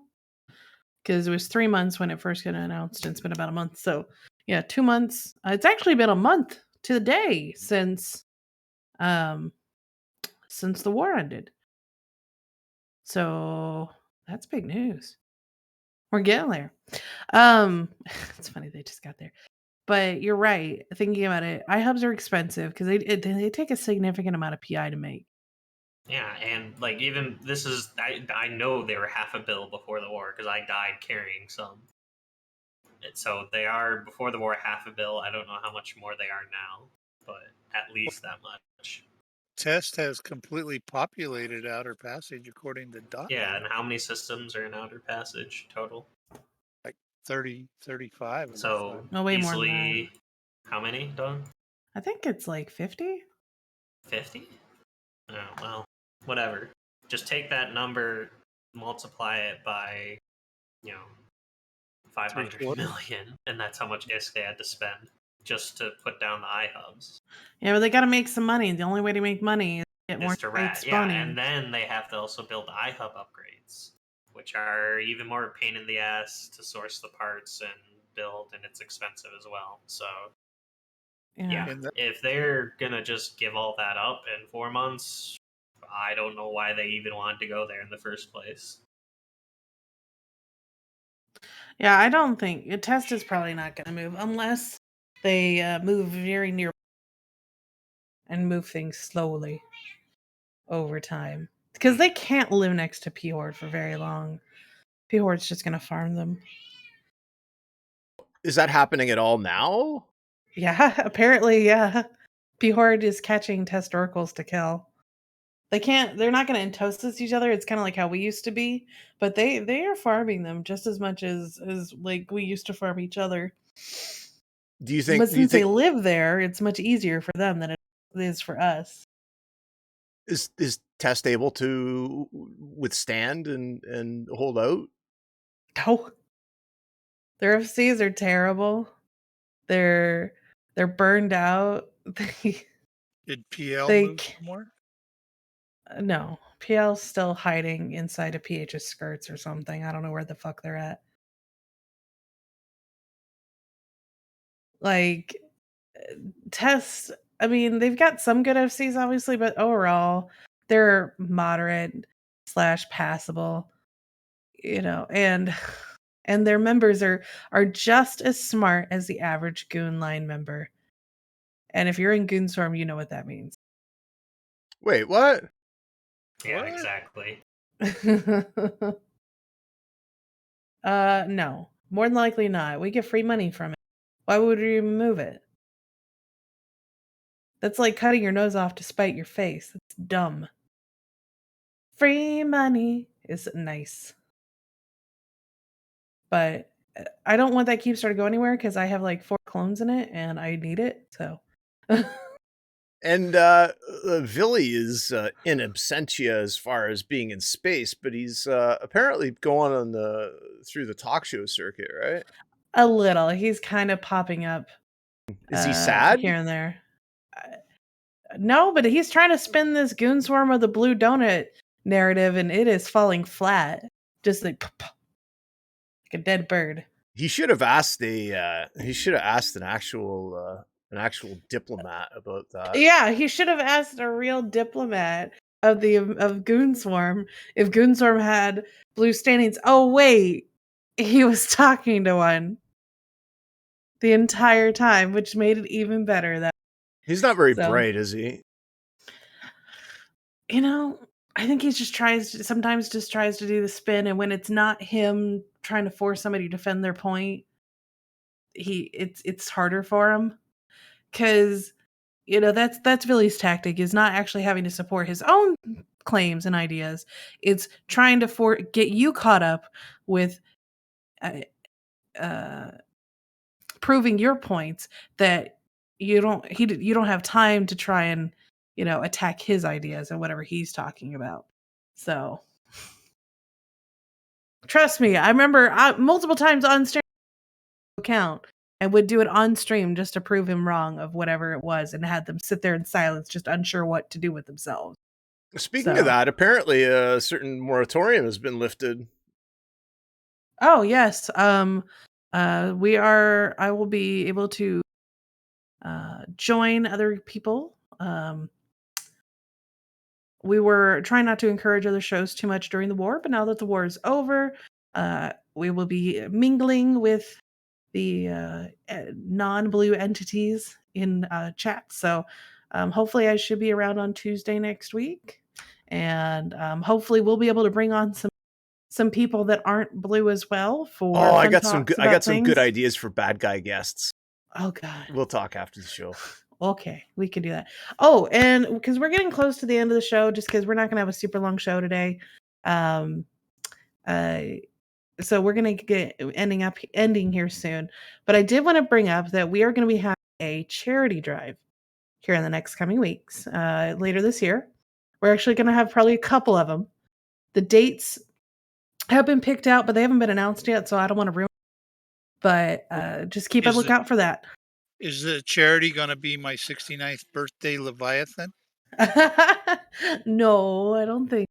because it was 3 months when it first got announced, and it's been about a month. So yeah, 2 months. It's actually been a month to the day since the war ended. So that's big news. We're getting there. It's funny they just got there. But you're right. Thinking about it, iHubs are expensive because they take a significant amount of PI to make. Yeah, and, like, even this is, I know they were half a bill before the war because I died carrying some. So they are, before the war, half a bill. I don't know how much more they are now, but at least that much. Test has completely populated Outer Passage according to Dot. Yeah, and how many systems are in Outer Passage total? Like 30, 35. So No, way more than easily, how many, Don? I think it's like 50. 50? Oh, well, whatever. Just take that number, multiply it by, 500 million, and that's how much ISK they had to spend just to put down the iHubs. Yeah, but they got to make some money. The only way to make money is to get more to rat. Yeah, and then they have to also build iHub upgrades, which are even more pain in the ass to source the parts and build, and it's expensive as well. So yeah, if they're gonna just give all that up in 4 months, I don't know why they even wanted to go there in the first place. Yeah, I don't think a test is probably not going to move unless they move very near and move things slowly over time, because they can't live next to P-Horde for very long. P-Horde's just gonna farm them. Is that happening at all now? Yeah, apparently, yeah. P-Horde is catching test oracles to kill. They're not gonna entosis each other. It's kinda like how we used to be, but they are farming them just as much as like we used to farm each other. Do you But think since they live there, it's much easier for them than it is for us. is Test able to withstand and hold out? No. Their FCs are terrible. They're burned out. Did PL They move more? No. PL's still hiding inside of PH's skirts or something. I don't know where the fuck they're at. Like, Test, I mean, they've got some good FCs, obviously, but overall, they're moderate / passable, and their members are just as smart as the average Goon Line member. And if you're in Goonswarm, you know what that means. Wait, what? Yeah, What? exactly. No. More than likely not. We get free money from it. Why would we remove it? That's like cutting your nose off to spite your face. That's dumb. Free money is nice. But I don't want that Keepstar to go anywhere because I have like 4 clones in it and I need it. So. And Villy is in absentia as far as being in space, but he's apparently going on through the talk show circuit, right? A little. He's kind of popping up. Is he sad? Here and there? No, but he's trying to spin this Goonswarm of the Blue Donut narrative, and it is falling flat, just like a dead bird. He should have asked an actual diplomat about that. Yeah, he should have asked a real diplomat of Goonswarm if Goonswarm had blue standings. Oh wait, he was talking to one the entire time, which made it even better. That he's not very bright, is he? I think he sometimes tries to do the spin, and when it's not him trying to force somebody to defend their point, it's harder for him because that's Billy's tactic, is not actually having to support his own claims and ideas. It's trying to get you caught up with proving your points that you don't have time to try and attack his ideas and whatever he's talking about. So trust me, I remember multiple times on stream account and would do it on stream just to prove him wrong of whatever it was and had them sit there in silence, just unsure what to do with themselves. Speaking of that, apparently a certain moratorium has been lifted. Oh yes. I will be able to join other people. We were trying not to encourage other shows too much during the war, but now that the war is over, we will be mingling with the non-blue entities in chat. So hopefully I should be around on Tuesday next week. And hopefully we'll be able to bring on some people that aren't blue as well. I got some good ideas for bad guy guests. Oh God. We'll talk after the show. Okay, we can do that. Oh, and because we're getting close to the end of the show, just because we're not going to have a super long show today. So we're going to get ending here soon. But I did want to bring up that we are going to be having a charity drive here in the next coming weeks. Later this year, we're actually going to have probably a couple of them. The dates have been picked out, but they haven't been announced yet, so I don't want to ruin it. But just keep a lookout for that. Is the charity going to be my 69th birthday Leviathan? No, I don't think.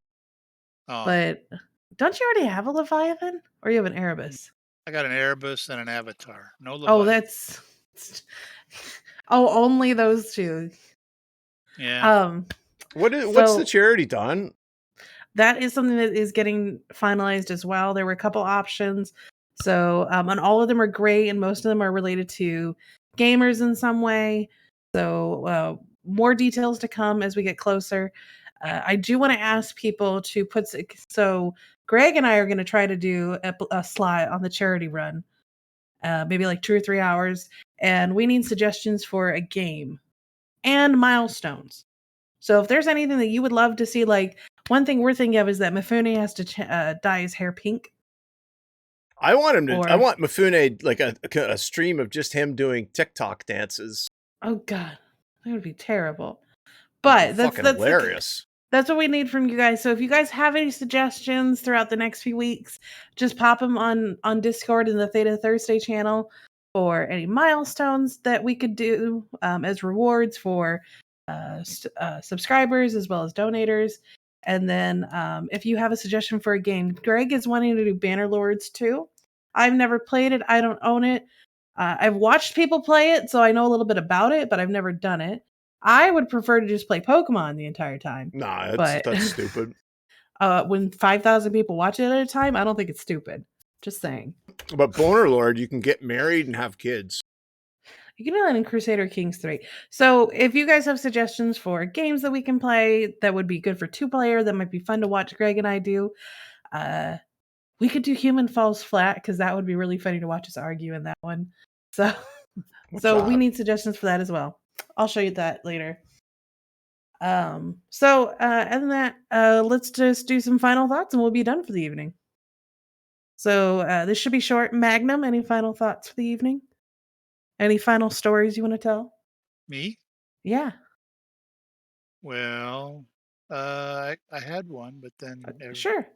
Oh. But don't you already have a Leviathan? Or you have an Erebus? I got an Erebus and an Avatar. No Leviathan. Oh, that's... Oh, only those two. Yeah. What's the charity done? That is something that is getting finalized as well. There were a couple options. So, and all of them are great, and most of them are related to gamers in some way. So, more details to come as we get closer. I do want to ask people to Greg and I are going to try to do a slot on the charity run, maybe like 2 or 3 hours, and we need suggestions for a game and milestones. So if there's anything that you would love to see, like one thing we're thinking of is that Mifune has to dye his hair pink. I want him to. I Or- want Mifune like a stream of just him doing TikTok dances. Oh God, that would be terrible. That'd But be that's fucking hilarious. That's what we need from you guys. So if you guys have any suggestions throughout the next few weeks, just pop them on Discord in the Theta Thursday channel for any milestones that we could do as rewards for subscribers as well as donators. And then if you have a suggestion for a game, Greg is wanting to do Bannerlords too. I've never played it. I don't own it. I've watched people play it, so I know a little bit about it, but I've never done it. I would prefer to just play Pokemon the entire time. Nah, But that's stupid. when 5,000 people watch it at a time, I don't think it's stupid. Just saying. But Boner Lord, you can get married and have kids. You can do that in Crusader Kings 3. So if you guys have suggestions for games that we can play that would be good for 2-player, that might be fun to watch Greg and I do, we could do Human Falls Flat because that would be really funny to watch us argue in that one. So, we need suggestions for that as well. I'll show you that later. Other than that, let's just do some final thoughts and we'll be done for the evening. So this should be short. Magnum, any final thoughts for the evening? Any final stories you want to tell? Me? Yeah. Well, I had one, but then Sure.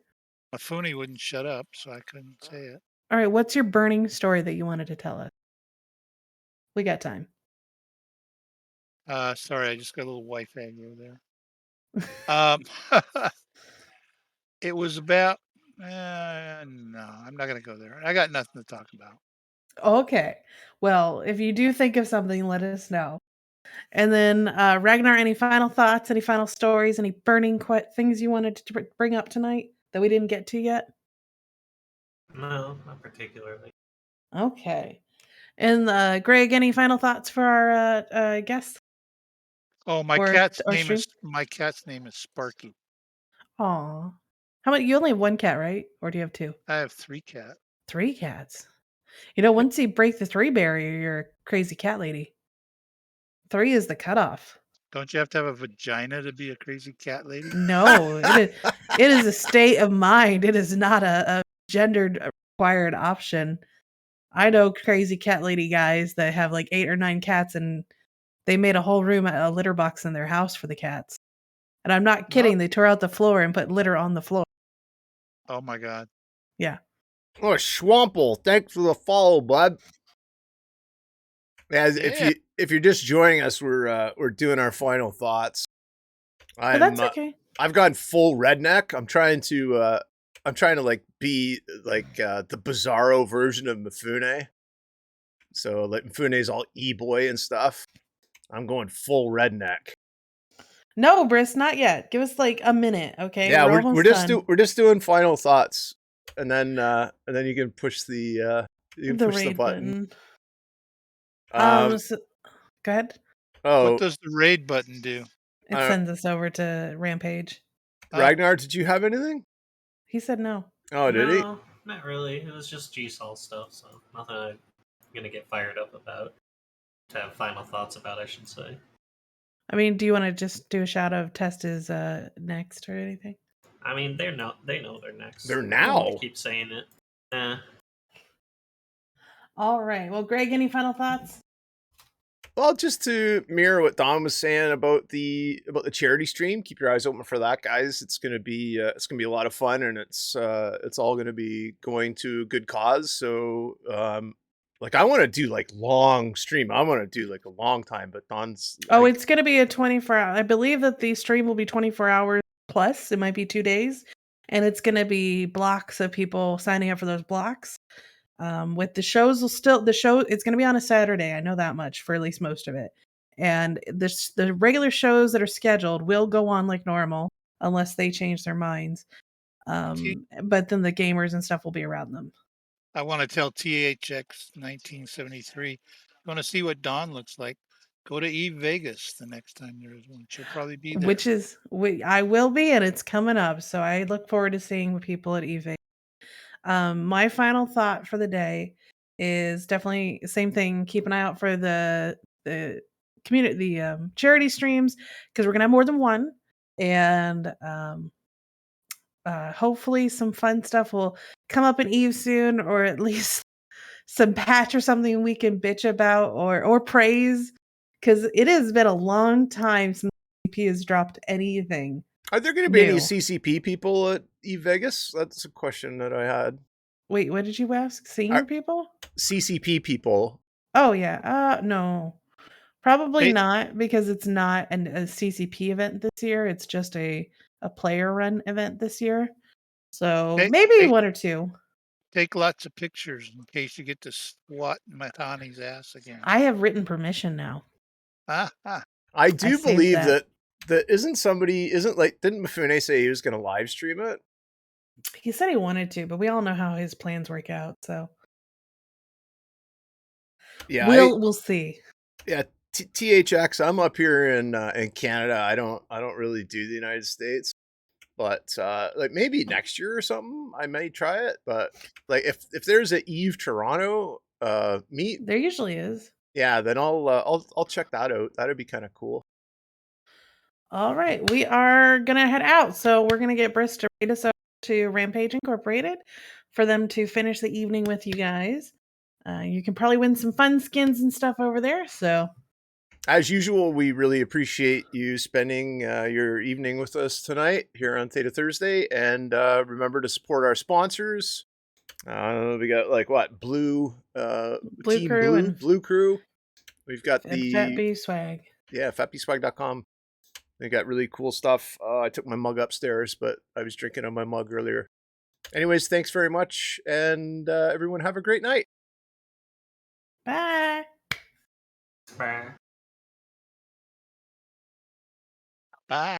Mifune wouldn't shut up, so I couldn't say it. All right. What's your burning story that you wanted to tell us? We got time. Sorry, I just got a little wife aggro there. It was about. No, I'm not gonna go there. I got nothing to talk about. Okay. Well, if you do think of something, let us know. And then Ragnar, any final thoughts? Any final stories? Any burning things you wanted to bring up tonight that we didn't get to yet? No, not particularly. Okay. And Greg, any final thoughts for our guests? Oh, my Or cat's our name stream? is Sparky. Aw. How about you only have one cat, right? Or do you have 2? I have 3 cats. 3 cats. You know, once you break the 3 barrier, you're a crazy cat lady. 3 is the cutoff. Don't you have to have a vagina to be a crazy cat lady? No, it is a state of mind. It is not a gendered required option. I know crazy cat lady guys that have like 8 or 9 cats and they made a whole room, a litter box in their house for the cats. And I'm not kidding. They tore out the floor and put litter on the floor. Oh my God. Yeah. Oh, Schwample, thanks for the follow, bud. As if you're just joining us, we're doing our final thoughts. But that's okay. I've gone full redneck. I'm trying to like be like the bizarro version of Mifune. So like Mifune's all e-boy and stuff. I'm going full redneck. No, Briss, not yet. Give us like a minute, okay? Yeah, we're just doing final thoughts, and then you can push the raid button. So, go ahead. What does the raid button do? It sends us over to Rampage. Ragnar, did you have anything? He said no. Oh, did he? No, not really. It was just G-Sol stuff, so nothing I'm gonna get fired up about. To have final thoughts about, I should say. I mean, do you want to just do a shout out of Test is next or anything? I mean, they know they're next. They're now. I keep saying it. All right. Well, Greg, any final thoughts? Well, just to mirror what Don was saying about the charity stream, keep your eyes open for that, guys. It's gonna be a lot of fun, and it's all gonna be going to a good cause. So, like I want to do like long stream. I want to do like a long time, but Don's. It's gonna be a 24-hour. I believe that the stream will be 24 hours plus. It might be 2 days, and it's gonna be blocks of people signing up for those blocks. With the shows it's going to be on a Saturday. I know that much for at least most of it. And the regular shows that are scheduled will go on like normal unless they change their minds. But then the gamers and stuff will be around them. I want to tell THX 1973. You want to see what Dawn looks like? Go to Eve Vegas the next time there is one. She'll probably be there. Which is I will be, and it's coming up. So I look forward to seeing people at EV. My final thought for the day is definitely same thing. Keep an eye out for the community, the charity streams, because we're gonna have more than one, and hopefully some fun stuff will come up in Eve soon, or at least some patch or something we can bitch about or praise, because it has been a long time since CP has dropped anything. Are there going to be any New. CCP people at eVegas? That's a question that I had. Wait, what did you ask? Senior people? CCP people. Oh yeah. No. Probably Hey. not, because it's not a CCP event this year. It's just a player run event this year. So maybe one or two. Take lots of pictures in case you get to swat Matani's ass again. I have written permission now. I do believe that didn't Mifune say he was going to live stream it? He said he wanted to, but we all know how his plans work out. So yeah, we'll see. Yeah, THX. I'm up here in Canada. I don't really do the United States, but like maybe next year or something, I may try it. But like if there's a Eve Toronto meet, there usually is. Yeah, then I'll check that out. That'd be kind of cool. All right, we are gonna head out, so we're gonna get Briss to read us over to Rampage Incorporated for them to finish the evening with you guys. You can probably win some fun skins and stuff over there. So, as usual, we really appreciate you spending your evening with us tonight here on Theta Thursday, and remember to support our sponsors. We got like what Blue Crew. We've got the Fat Bee Swag. Yeah, fatbeeswag.com. They got really cool stuff. I took my mug upstairs, but I was drinking on my mug earlier. Anyways, thanks very much, and everyone have a great night. Bye. Bye. Bye.